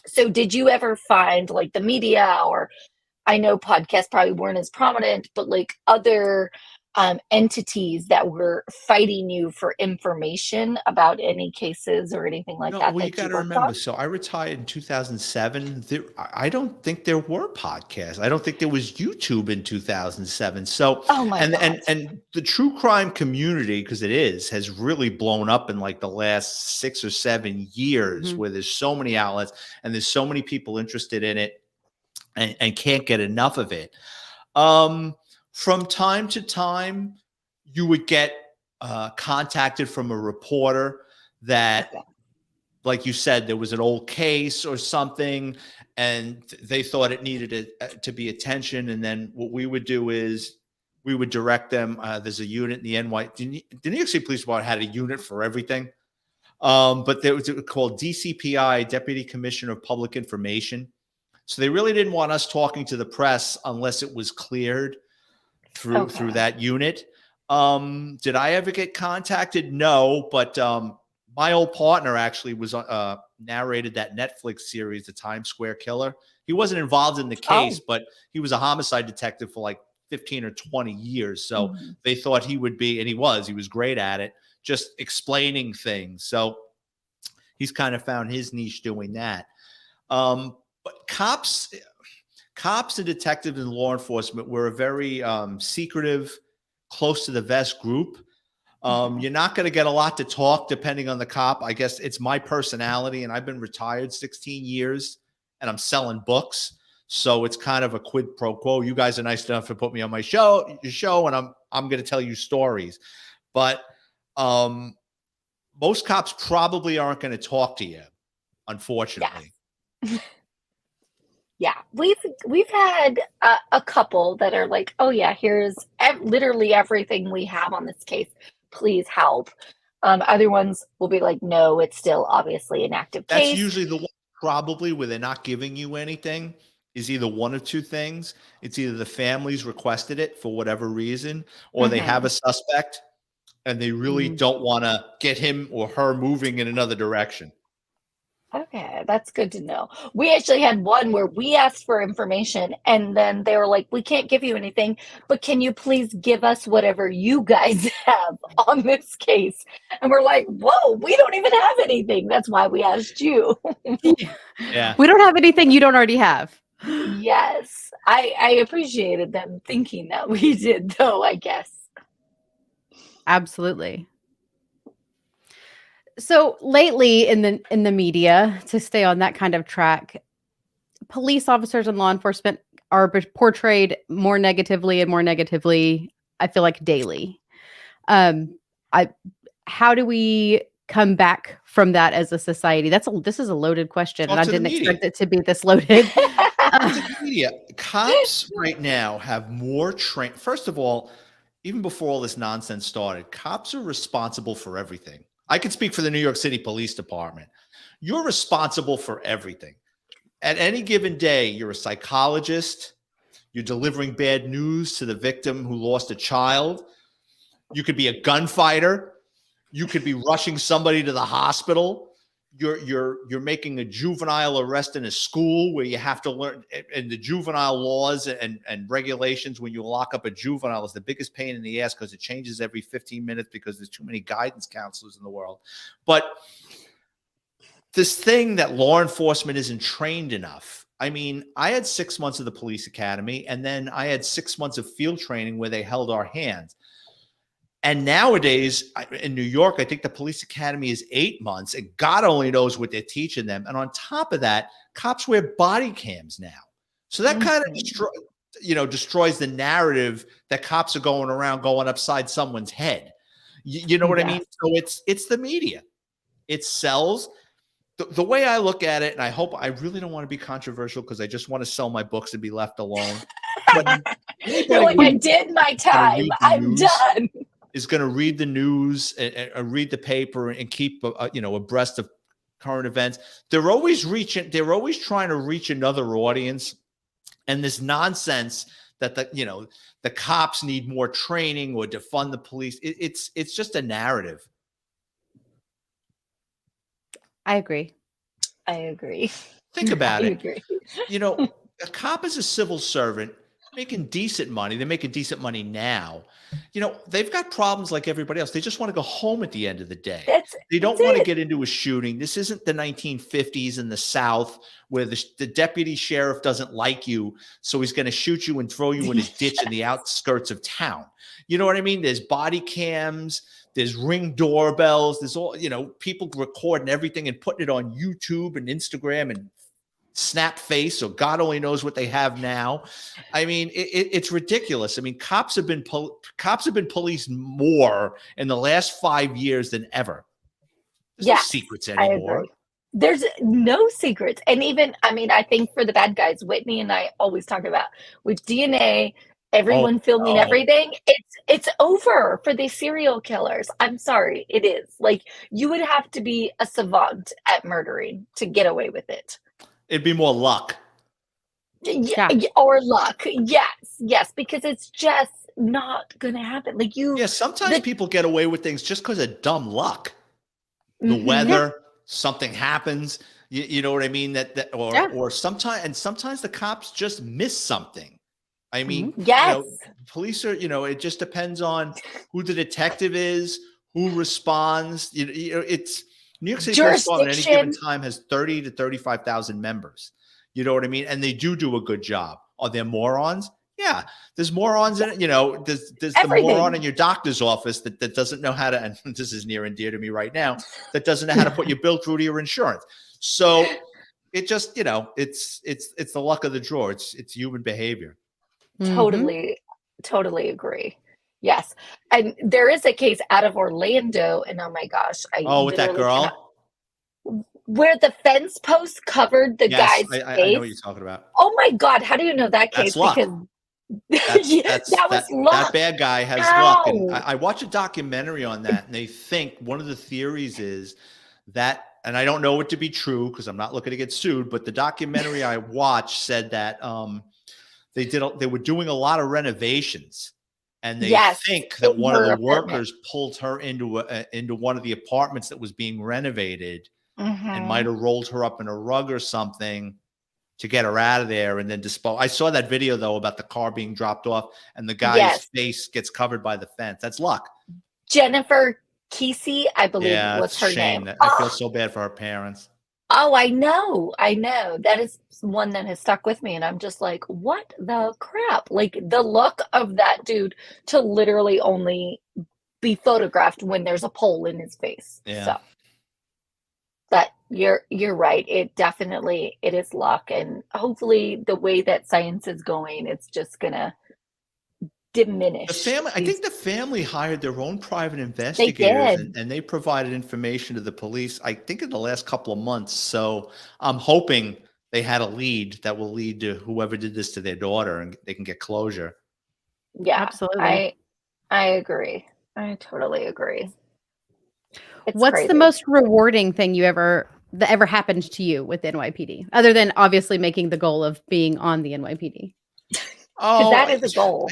So did you ever find like the media, or I know podcasts probably weren't as prominent, but like other entities that were fighting you for information about any cases or anything like No, that well, you that got you to worked on? remember. So I retired in 2007. I don't think there were podcasts. I don't think there was YouTube in 2007. So, Oh my God. and the true crime community, because it has really blown up in like the last 6 or 7 years, Mhm. where there's so many outlets and there's so many people interested in it and can't get enough of it. Um, from time to time, you would get contacted from a reporter that, Okay. like you said, there was an old case or something, and they thought it needed to be attention. And then what we would do is we would direct them. There's a unit in the the New York City Police Department had a unit for everything. But there was called DCPI, Deputy Commissioner of Public Information. So they really didn't want us talking to the press unless it was cleared through Okay. that unit. Did I ever get contacted? No, but my old partner actually was narrated that Netflix series, The Times Square Killer. He wasn't involved in the case, Oh. but he was a homicide detective for like 15 or 20 years. So Mhm. they thought he would be, and he was great at it, just explaining things. So he's kind of found his niche doing that. But cops and detectives and law enforcement were a very secretive, close to the vest group. Okay. You're not going to get a lot to talk depending on the cop. I guess it's my personality, and I've been retired 16 years and I'm selling books. So it's kind of a quid pro quo. You guys are nice enough to put me on your show, and I'm going to tell you stories. But um, most cops probably aren't going to talk to you, Yeah. unfortunately. Yeah, we've had a couple that are like, "Oh yeah, here's literally everything we have on this case. Please help." Other ones will be like, "No, it's still obviously an active That's case." usually the one probably where they're not giving you anything, is either one of two things. It's either the families requested it for whatever reason, or they have Hmm. a suspect and they really Mhm. don't want to get him or her moving in another direction. Okay, that's good to know. We actually had one where we asked for information and then they were like, "We can't give you anything, but can you please give us whatever you guys have on this case?" And we're like, "Whoa, we don't even have anything. That's why we asked you." Yeah. Yeah. We don't have anything you don't already have. Yes, I appreciated them thinking that we did, though, I guess. Absolutely. So lately in the media, to stay on that kind of track, police officers and law enforcement are portrayed more negatively and more negatively, I feel like daily. Um, I how do we come back from that as a society? This is a loaded question, and Talk I to the didn't media. expect it to be this loaded. Talk Uh, to the media. Cops right now have more train. First of all, even before all this nonsense started, cops are responsible for everything. I can speak for the New York City Police Department. You're responsible for everything. At any given day, you're a psychologist, you're delivering bad news to the victim who lost a child. You could be a gunfighter. You could be rushing somebody to the hospital. You're making a juvenile arrest in a school where you have to learn, and the juvenile laws and regulations when you lock up a juvenile is the biggest pain in the ass because it changes every 15 minutes because there's too many guidance counselors in the world. But this thing that law enforcement isn't trained enough. I mean, I had 6 months of the police academy, and then I had 6 months of field training where they held our hands. And nowadays in New York, I think the police academy is 8 months, and God only knows what they're teaching them. And on top of that, cops wear body cams now. So that kind Mhm. of destroys the narrative that cops are going around going upside someone's head. You know what I mean? Yes. So it's the media. It sells. the way I look at it, and I really don't want to be controversial because I just want to sell my books and be left alone. But You're like, I did my time. I'm done. Is going to read the news and read the paper and keep abreast of current events. They're always trying to reach another audience, and this nonsense that the cops need more training or defund the police. It's just a narrative. I agree. Think about it. A cop is a civil servant making decent money. They're making decent money now. They've got problems like everybody else. They just want to go home at the end of the day. They don't want to get into a shooting. This isn't the 1950s in the South where the deputy sheriff doesn't like you, so he's going to shoot you and throw you in a ditch in the outskirts of town. You know what I mean? There's body cams. There's Ring doorbells. There's all, people recording everything and putting it on YouTube and Instagram and Snap Face, or God only knows what they have now. I mean, it's ridiculous. I mean, cops have been policed more in the last 5 years than ever. There's no secrets anymore. I agree. There's no secrets. And even, I think for the bad guys, Whitney and I always talk about with DNA, everyone filming everything. It's over for these serial killers. I'm sorry. It is. Like, you would have to be a savant at murdering to get away with it. It'd be more luck. Yeah. Or luck. Yes, because it's just not going to happen. Like sometimes people get away with things just because of dumb luck. The weather, something happens. You know what I mean? Or sometimes the cops just miss something. I mean, police are, it just depends on who the detective is, who responds. It's New York City Police Department at any given time has 30 to 35,000 members. You know what I mean? And they do a good job. Are there morons? Yeah, there's morons in it. There's the moron in your doctor's office that doesn't know how to, and this is near and dear to me right now, that doesn't know how to put your bill through to your insurance. So it just, it's the luck of the draw. It's human behavior. Totally agree. Yes. And there is a case out of Orlando, and oh my gosh. With that girl? Where the fence post covered the guy's face. I know what you're talking about. Oh my God. How do you know that case? That's luck. That was luck. That bad guy has luck. And I watched a documentary on that, and they think one of the theories is that, and I don't know it to be true because I'm not looking to get sued, but the documentary I watched said that they were doing a lot of renovations. And they think that one of the workers pulled her into one of the apartments that was being renovated and might have rolled her up in a rug or something to get her out of there and then dispose. I saw that video, though, about the car being dropped off and the guy's face gets covered by the fence. That's luck. Jennifer Kesey, I believe was her name. I feel so bad for her parents. Oh, I know. That is one that has stuck with me. And I'm just like, what the crap? Like the look of that dude to literally only be photographed when there's a pole in his face. Yeah. So, but you're right. It is luck. And hopefully the way that science is going, it's just going to diminish. I think the family hired their own private investigators and they provided information to the police, I think in the last couple of months. So I'm hoping they had a lead that will lead to whoever did this to their daughter and they can get closure. Yeah, absolutely. I agree. I totally agree. What's crazy. The most rewarding thing that ever happened to you with NYPD, other than obviously making the goal of being on the NYPD? Oh, that is a goal.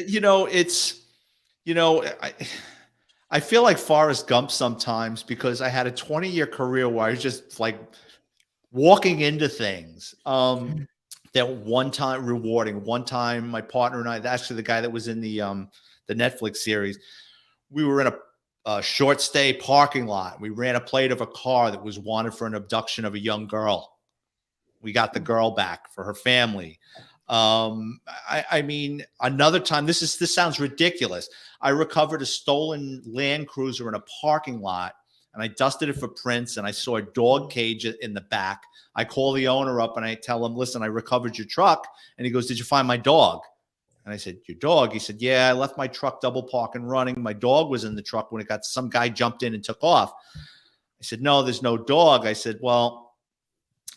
I feel like Forrest Gump sometimes because I had a 20-year career where I was just like walking into things that one time rewarding. One time, my partner and I, actually the guy that was in the Netflix series, we were in a short stay parking lot. We ran a plate of a car that was wanted for an abduction of a young girl. We got the girl back for her family. I mean, another time, this sounds ridiculous. I recovered a stolen Land Cruiser in a parking lot and I dusted it for prints and I saw a dog cage in the back. I call the owner up and I tell him, listen, I recovered your truck. And he goes, did you find my dog? And I said, your dog? He said, yeah, I left my truck double parked and running. My dog was in the truck when some guy jumped in and took off. I said, no, there's no dog. I said, well,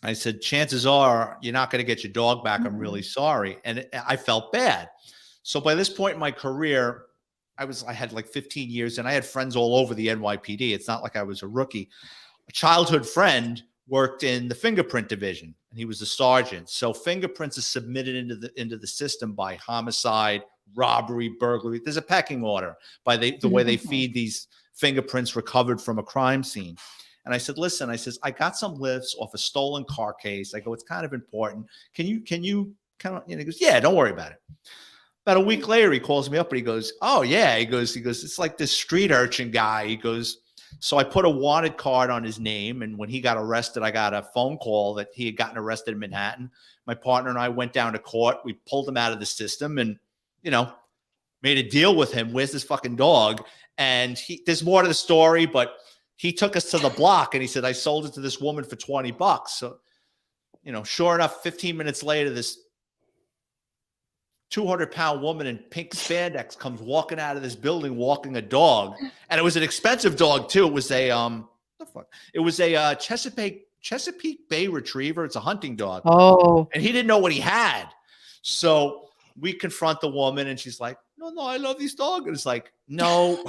I said, chances are you're not going to get your dog back. I'm really sorry. And I felt bad. So by this point in my career, I had like 15 years and I had friends all over the NYPD. It's not like I was a rookie. A childhood friend worked in the fingerprint division and he was a sergeant. So fingerprints are submitted into the system by homicide, robbery, burglary. There's a pecking order by the way they feed these fingerprints recovered from a crime scene. And I said, listen, I says, I got some lifts off a stolen car case. I go, it's kind of important. Can you kind of, he goes, yeah, don't worry about it. About a week later, he calls me up and he goes, oh yeah. He goes, it's like this street urchin guy. He goes, so I put a wanted card on his name. And when he got arrested, I got a phone call that he had gotten arrested in Manhattan. My partner and I went down to court. We pulled him out of the system and, made a deal with him. Where's this fucking dog? And there's more to the story, but he took us to the block and he said, I sold it to this woman for $20. So, sure enough, 15 minutes later, this 200-pound woman in pink spandex comes walking out of this building, walking a dog. And it was an expensive dog too. It was a Chesapeake Bay Retriever. It's a hunting dog. Oh. And he didn't know what he had. So we confront the woman and she's like, no, I love these dogs. And it's like, no,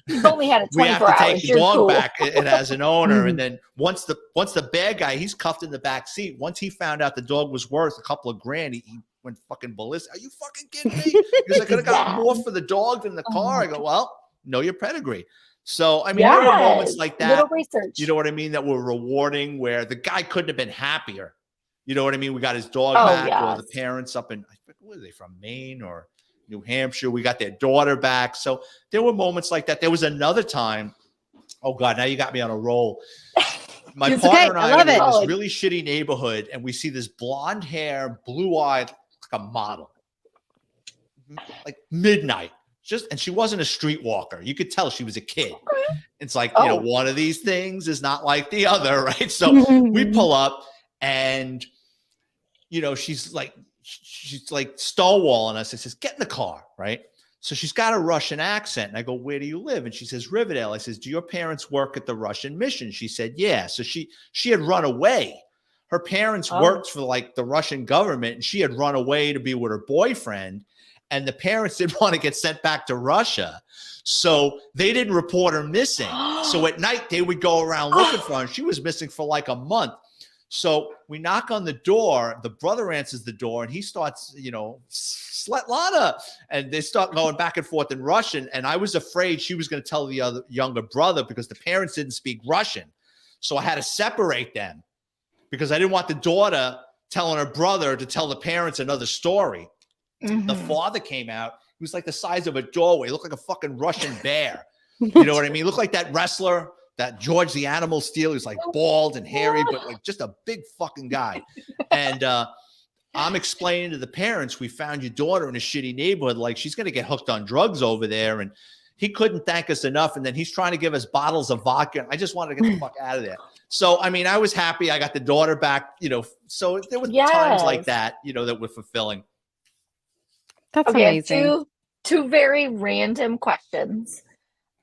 you've only had it 24 we have to hours. take the You're dog cool. back. It has an owner. And then once the bad guy, he's cuffed in the back seat. Once he found out the dog was worth a couple of grand, he went fucking ballistic. Are you fucking kidding me? Because I could have got more for the dog than the car. I go, well, know your pedigree. So, I mean, there were moments like that. Little research. You know what I mean? That were rewarding where the guy couldn't have been happier. You know what I mean? We got his dog back, or the parents up in, where are they from, Maine or New Hampshire? We got their daughter back. So there were moments like that. There was another time. Oh God, now you got me on a roll. My partner and I were in this really shitty neighborhood, and we see this blonde hair, blue-eyed, like a model, like midnight. And she wasn't a streetwalker. You could tell she was a kid. It's like, one of these things is not like the other, right? So we pull up, and she's like stonewalling us. I says, get in the car, right? So she's got a Russian accent. And I go, where do you live? And she says, Riverdale. I says, do your parents work at the Russian mission? She said, yeah. So she had run away. Her parents worked for like the Russian government, and she had run away to be with her boyfriend. And the parents didn't want to get sent back to Russia. So they didn't report her missing. So at night they would go around looking for her. And she was missing for like a month. So we knock on the door. The brother answers the door, and he starts, Svetlana, and they start going back and forth in Russian. And I was afraid she was going to tell the other younger brother because the parents didn't speak Russian. So I had to separate them because I didn't want the daughter telling her brother to tell the parents another story. The father came out. He was like the size of a doorway. He looked like a fucking Russian bear. You know what I mean? He looked like that wrestler, that George the Animal Steel. He was like bald and hairy, but like just a big fucking guy. And I'm explaining to the parents, we found your daughter in a shitty neighborhood. Like, she's going to get hooked on drugs over there. And he couldn't thank us enough. And then he's trying to give us bottles of vodka. I just wanted to get the fuck out of there. So, I mean, I was happy. I got the daughter back, so there were times like that, that were fulfilling. That's amazing. Two very random questions.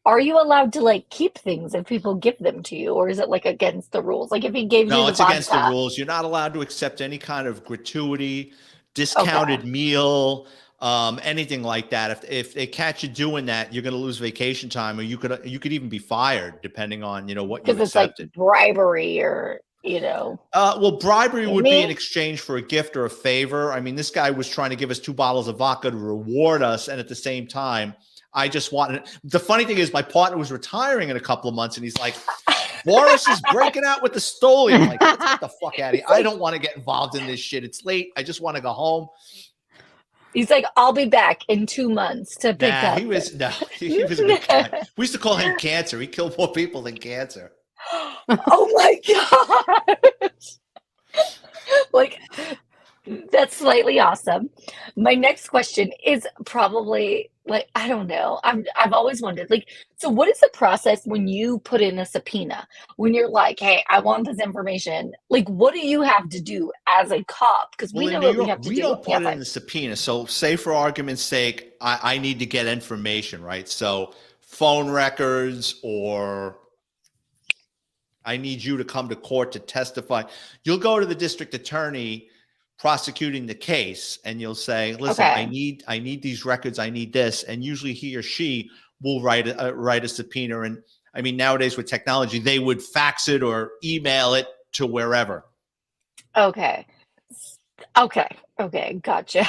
Are you allowed to like keep things if people give them to you, or is it like against the rules? Like if he gave you the it's against the rules. You're not allowed to accept any kind of gratuity, discounted meal, anything like that. If they catch you doing that, you're going to lose vacation time, or you could even be fired depending on what you accepted. Because it's like bribery or. Well, bribery would be in exchange for a gift or a favor. I mean, this guy was trying to give us 2 bottles of vodka to reward us. And at the same time, I just wanted, the funny thing is my partner was retiring in a couple of months and he's like, Boris is breaking out with the Stoli. I'm like, let's get the fuck out of here. I don't want to get involved in this shit. It's late. I just want to go home. He's like, I'll be back in 2 months to pick up. He was a good guy. We used to call him Cancer. He killed more people than cancer. Oh my gosh. Like, that's slightly awesome. My next question is probably like, I don't know. I've always wondered, like, so what is the process when you put in a subpoena? When you're like, hey, I want this information. Like, what do you have to do as a cop? Because we know what we have to do. We don't put it in the subpoena. So say for argument's sake, I need to get information, right? So phone records, or I need you to come to court to testify. You'll go to the district attorney prosecuting the case and you'll say, listen, I need these records. I need this. And usually he or she will write a subpoena. And I mean, nowadays with technology, they would fax it or email it to wherever. Okay. Gotcha.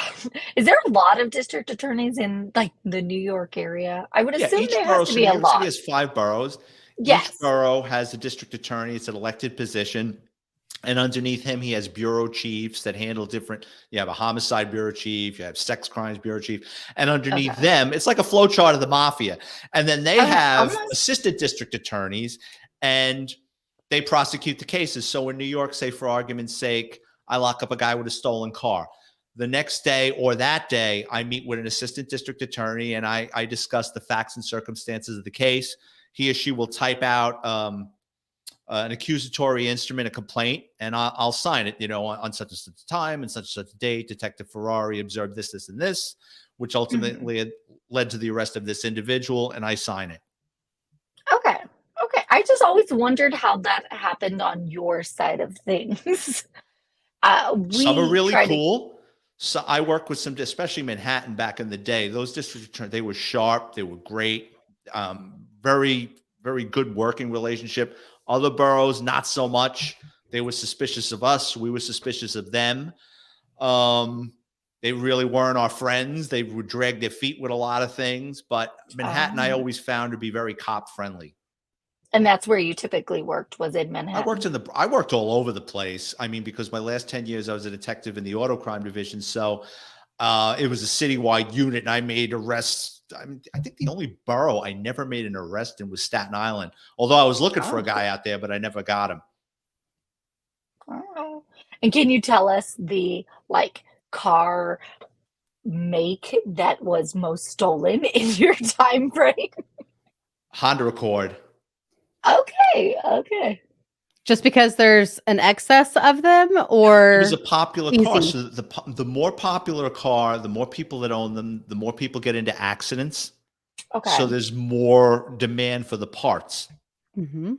Is there a lot of district attorneys in like the New York area? I would assume there has to be a New York City lot. has 5 boroughs. Yes. Each borough has a district attorney. It's an elected position. And underneath him, he has bureau chiefs that handle different. You have a homicide bureau chief, you have sex crimes bureau chief, and underneath them, it's like a flow chart of the mafia. And then they have assistant district attorneys, and they prosecute the cases. So in New York, say for argument's sake, I lock up a guy with a stolen car. The next day or that day, I meet with an assistant district attorney, and I discuss the facts and circumstances of the case. He or she will type out an accusatory instrument, a complaint, and I'll sign it, on such and such time and such date. Detective Ferrari observed this, this, and this, which ultimately led to the arrest of this individual, and I sign it. Okay. I just always wondered how that happened on your side of things. Some are really cool. So I worked with some, especially Manhattan back in the day. Those district attorneys, they were sharp. They were great. Very, very good working relationship. Other boroughs, not so much. They were suspicious of us. We were suspicious of them. They really weren't our friends. They would drag their feet with a lot of things. But Manhattan, I always found to be very cop friendly. And that's where you typically worked, was in Manhattan? I worked all over the place. I mean, because my last 10 years, I was a detective in the auto crime division. So it was a citywide unit, and I made arrests. I think the only borough I never made an arrest in was Staten Island. Although I was looking for a guy out there, but I never got him. And can you tell us the car make that was most stolen in your time frame? Honda Accord. Okay. Just because there's an excess of them, or it was a popular car. So the more popular a car, the more people that own them, the more people get into accidents. Okay. So there's more demand for the parts. Mm-hmm.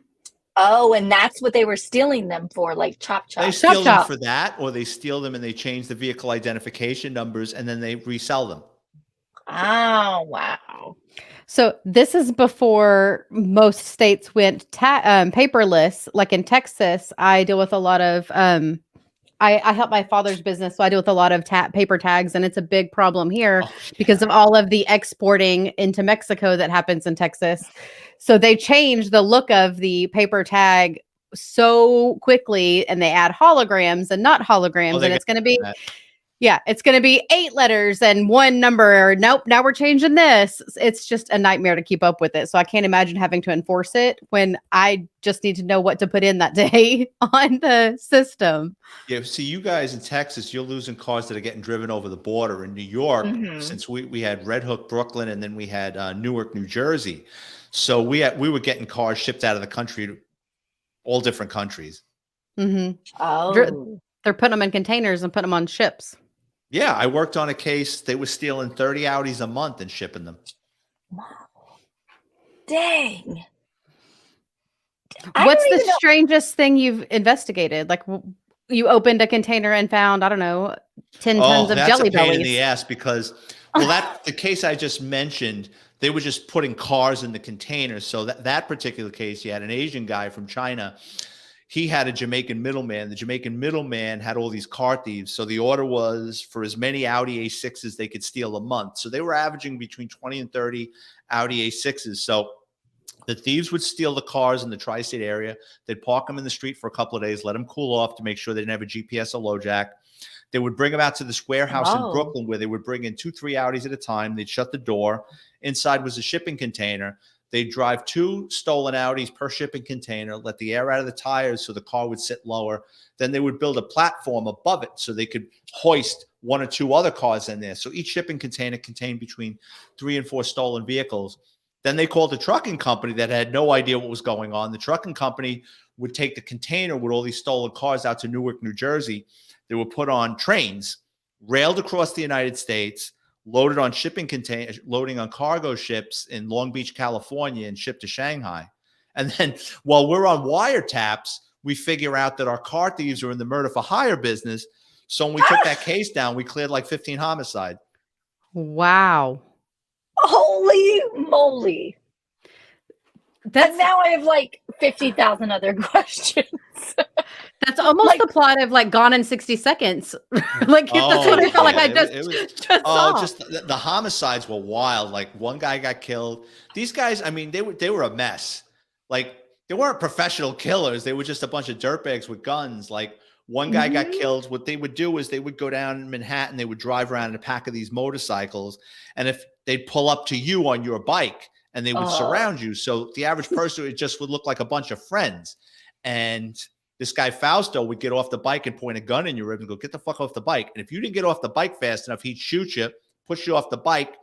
Oh, and that's what they were stealing them for, like chop. They steal them for that, or they steal them and they change the vehicle identification numbers and then they resell them. Oh, wow. So this is before most states went paperless. Like in Texas, I deal with a lot of, I help my father's business. So I deal with a lot of paper tags, and it's a big problem here because of all of the exporting into Mexico that happens in Texas. So they change the look of the paper tag so quickly, and they add holograms and not holograms. And it's going to be, it's going to be 8 letters and 1 number. Nope. Now we're changing this. It's just a nightmare to keep up with it. So I can't imagine having to enforce it when I just need to know what to put in that day on the system. Yeah. See, you guys in Texas, you're losing cars that are getting driven over the border. In New York, since we had Red Hook, Brooklyn, and then we had Newark, New Jersey. So we were getting cars shipped out of the country to all different countries. Mm-hmm. Oh. They're putting them in containers and putting them on ships. Yeah, I worked on a case. They were stealing 30 Audis a month and shipping them. Wow. Dang. What's the strangest thing you've investigated? Like you opened a container and found, I don't know, 10 tons of jelly bellies. That's a pain in the ass because, the case I just mentioned, they were just putting cars in the containers. So that particular case, you had an Asian guy from China. He had a Jamaican middleman. The Jamaican middleman had all these car thieves. So the order was for as many Audi A6s they could steal a month. So they were averaging between 20 and 30 Audi A6s. So the thieves would steal the cars in the tri-state area. They'd park them in the street for a couple of days, let them cool off to make sure they didn't have a GPS or low jack. They would bring them out to this warehouse in Brooklyn where they would bring in 2-3 Audis at a time. They'd shut the door. Inside was a shipping container. They'd drive 2 stolen Audis per shipping container, let the air out of the tires so the car would sit lower. Then they would build a platform above it so they could hoist 1 or 2 other cars in there. So each shipping container contained between 3 and 4 stolen vehicles. Then they called the trucking company that had no idea what was going on. The trucking company would take the container with all these stolen cars out to Newark, New Jersey. They were put on trains, railed across the United States, loaded on shipping containers, loading on cargo ships in Long Beach, California, and shipped to Shanghai. And then while we're on wiretaps, we figure out that our car thieves are in the murder for hire business. So when we took that case down, we cleared like 15 homicide. Wow. Holy moly. And now I have like 50,000 other questions. That's almost the plot of like Gone in 60 Seconds. Like that's what I felt like I just saw. Just the homicides were wild. Like one guy got killed. These guys, I mean, they were a mess. Like they weren't professional killers. They were just a bunch of dirtbags with guns. Like one guy got killed. What they would do is they would go down in Manhattan. They would drive around in a pack of these motorcycles. And if they'd pull up to you on your bike and they would surround you. So the average person, it just would look like a bunch of friends. And this guy Fausto would get off the bike and point a gun in your ribs and go, get the fuck off the bike. And if you didn't get off the bike fast enough, he'd shoot you, push you off the bike,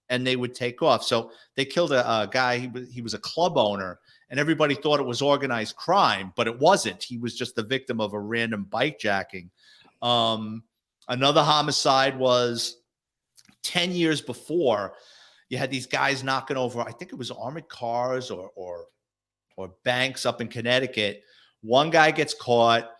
and they would take off. So they killed a guy. He was a club owner, and everybody thought it was organized crime, but it wasn't. He was just the victim of a random bike jacking. Another homicide was 10 years before. You had these guys knocking over, I think it was armored cars or banks up in Connecticut. One guy gets caught.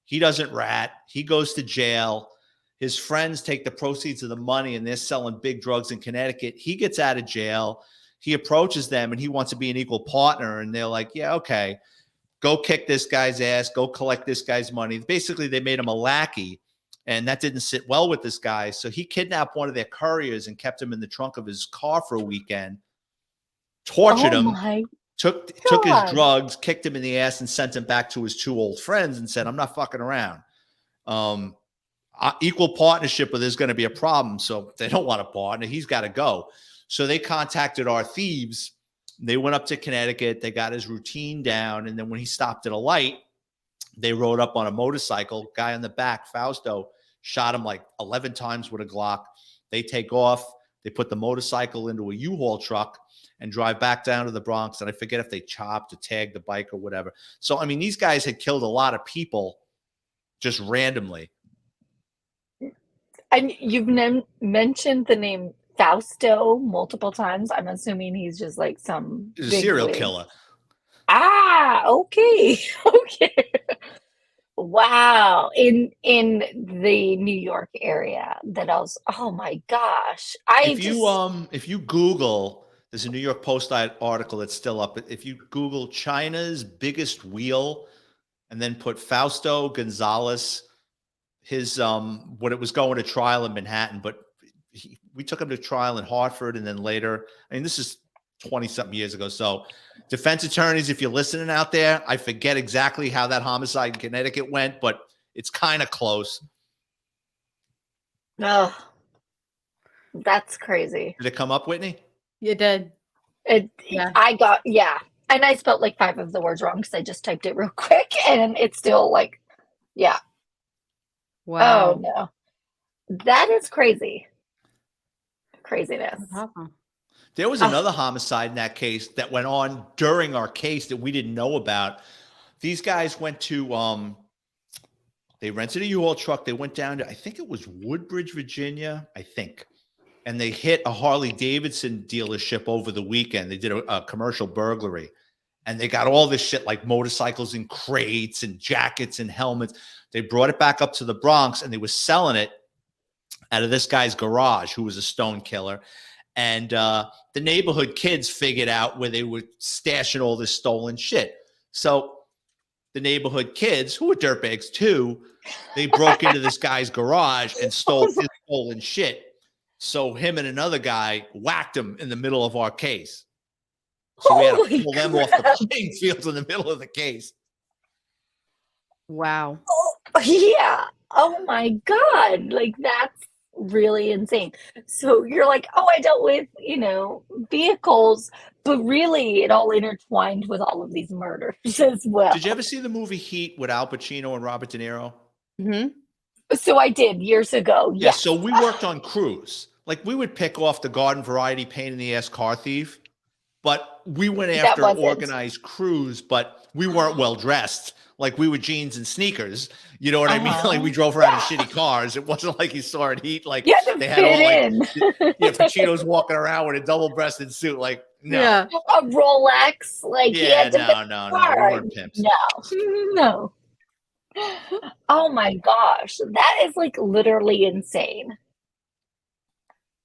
He doesn't rat. He goes to jail. His friends take the proceeds of the money and they're selling big drugs in Connecticut. He gets out of jail. He approaches them and he wants to be an equal partner. And they're like, yeah, okay, go kick this guy's ass. Go collect this guy's money. Basically, they made him a lackey. And that didn't sit well with this guy. So he kidnapped one of their couriers and kept him in the trunk of his car for a weekend, tortured him, took his drugs, kicked him in the ass, and sent him back to his two old friends and said, I'm not fucking around. Equal partnership, but there's going to be a problem. So they don't want a partner. He's got to go. So they contacted our thieves. They went up to Connecticut. They got his routine down. And then when he stopped at a light, they rode up on a motorcycle. Guy on the back, Fausto, shot him like 11 times with a Glock. They take off. They put the motorcycle into a U-Haul truck and drive back down to the Bronx. And I forget if they chopped or tagged the bike or whatever. So, I mean, these guys had killed a lot of people just randomly. And you've mentioned the name Fausto multiple times. I'm assuming he's just like some He's a serial killer. Okay. Okay. Wow. In the New York area. Oh my gosh. If you Google, there's a New York Post article that's still up. If you Google China's biggest wheel and then put Fausto Gonzalez, his when it was going to trial in Manhattan, but we took him to trial in Hartford and then later. I mean, this is 20-something years ago. So defense attorneys, if you're listening out there, I forget exactly how that homicide in Connecticut went, but it's kind of close. Oh, that's crazy. Did it come up, Whitney? You did. Yeah. And I spelled like 5 of the words wrong because I just typed it real quick and it's still like, yeah. Wow. Oh no. That is crazy. Craziness. There was another homicide in that case that went on during our case that we didn't know about. These guys went to, they rented a U-Haul truck. They went down to, I think it was Woodbridge, Virginia, I think. And they hit a Harley Davidson dealership over the weekend. They did a commercial burglary. And they got all this shit like motorcycles and crates and jackets and helmets. They brought it back up to the Bronx and they were selling it out of this guy's garage, who was a stone killer. And the neighborhood kids figured out where they were stashing all this stolen shit. So the neighborhood kids, who were dirtbags too, they broke into this guy's garage and stole his stolen shit. So him and another guy whacked him in the middle of our case. So we had to pull them off the playing field in the middle of the case. Wow. Oh, yeah. Oh my God. Like that's really insane. So you're like, oh, I dealt with, vehicles, but really it all intertwined with all of these murders as well. Did you ever see the movie Heat with Al Pacino and Robert De Niro? Mm-hmm. So I did years ago. Yeah. So we worked on crews. Like we would pick off the garden variety pain in the ass car thief, but we went after organized crews, but we weren't well dressed. Like we were jeans and sneakers. You know what I mean? Like we drove around in shitty cars. It wasn't like you saw it Heat. Like they had all Pacino's walking around with a double-breasted suit. Like No. Yeah. A Rolex. Like he Yeah, had to pay no. for We it. weren't pimps. No. Oh my gosh. That is like literally insane.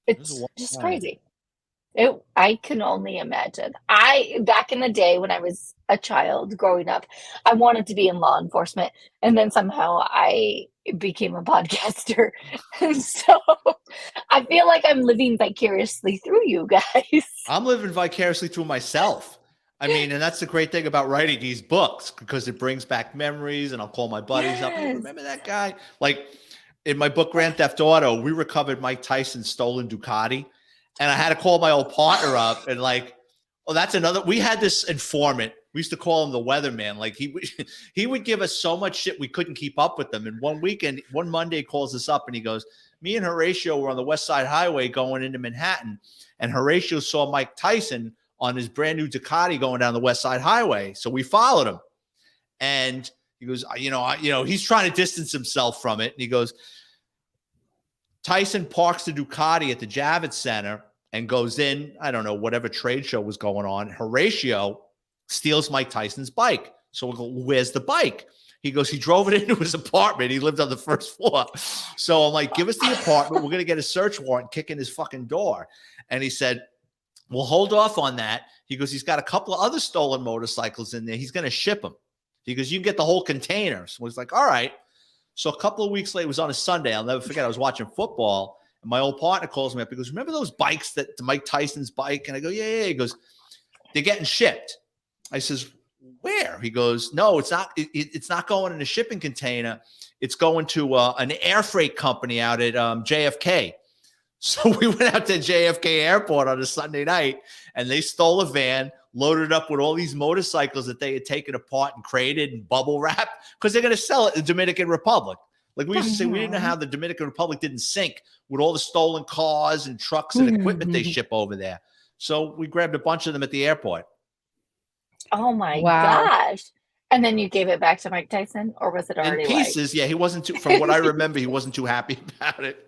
It was a It's wild just ride. crazy. I can only imagine. Back in the day when I was a child growing up, I wanted to be in law enforcement, and then somehow I became a podcaster. And so I feel like I'm living vicariously through you guys. I'm living vicariously through myself. I mean, and that's the great thing about writing these books, because it brings back memories, and I'll call my buddies up. Hey, Yes. remember that guy? Like in my book, Grand Theft Auto, we recovered Mike Tyson's stolen Ducati. And I had to call my old partner up and like, oh, that's another. We had this informant. We used to call him the weatherman. Like he would give us so much shit we couldn't keep up with them. And one Monday, he calls us up and he goes, me and Horatio were on the West Side Highway going into Manhattan, and Horatio saw Mike Tyson on his brand new Ducati going down the West Side Highway. So we followed him, and he goes, he's trying to distance himself from it, and he goes, Tyson parks the Ducati at the Javits Center and goes in, I don't know, whatever trade show was going on. Horatio steals Mike Tyson's bike. So we go, where's the bike? He goes, he drove it into his apartment. He lived on the first floor. So I'm like, give us the apartment. We're going to get a search warrant, kick in his fucking door. And he said, we'll hold off on that. He goes, he's got a couple of other stolen motorcycles in there. He's going to ship them. He goes, you can get the whole container. So he's like, all right. So a couple of weeks later, it was on a Sunday. I'll never forget. I was watching football, and my old partner calls me up. He goes, remember those bikes, that Mike Tyson's bike? And I go, yeah. He goes, they're getting shipped. I says, where? He goes, no, it's not. It's not going in a shipping container. It's going to an air freight company out at JFK. So we went out to JFK Airport on a Sunday night, and they stole a van, loaded up with all these motorcycles that they had taken apart and crated and bubble wrapped, because they're going to sell it in the Dominican Republic. Like we used to say, we didn't know how the Dominican Republic didn't sink with all the stolen cars and trucks and equipment they ship over there. So we grabbed a bunch of them at the airport. Oh my Wow. gosh. And then you gave it back to Mike Tyson, or was it already In pieces, yeah, he wasn't too, from what I remember, he wasn't too happy about it.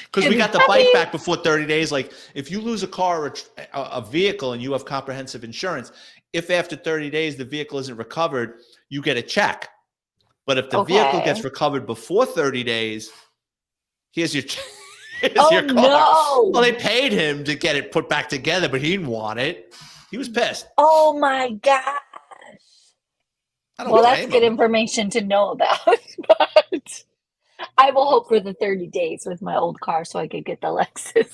Because we got the bike back before 30 days. Like if you lose a car or a vehicle and you have comprehensive insurance, if after 30 days the vehicle isn't recovered, you get a check. But if the vehicle gets recovered before 30 days, here's your your car. No. Well, they paid him to get it put back together, but he didn't want it. He was pissed. Oh my gosh. I don't Well, blame that's good him. information to know about. But I will hope for the 30 days with my old car so I could get the Lexus.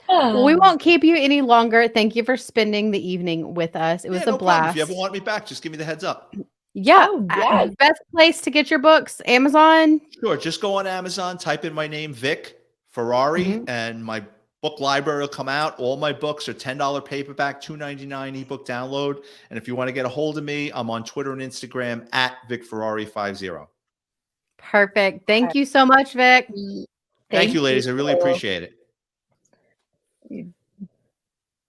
Well, we won't keep you any longer. Thank you for spending the evening with us. It was a no blast. problem. If you ever want me back, just give me the heads up. Yeah. Oh, yes. Best place to get your books, Amazon. Sure. Just go on Amazon, type in my name, Vic Ferrari, and my book library will come out. All my books are $10 paperback, $2.99 ebook download. And if you want to get a hold of me, I'm on Twitter and Instagram at Vic Ferrari50. Perfect. Thank you so much, Vic. Thank you, ladies. I really appreciate it.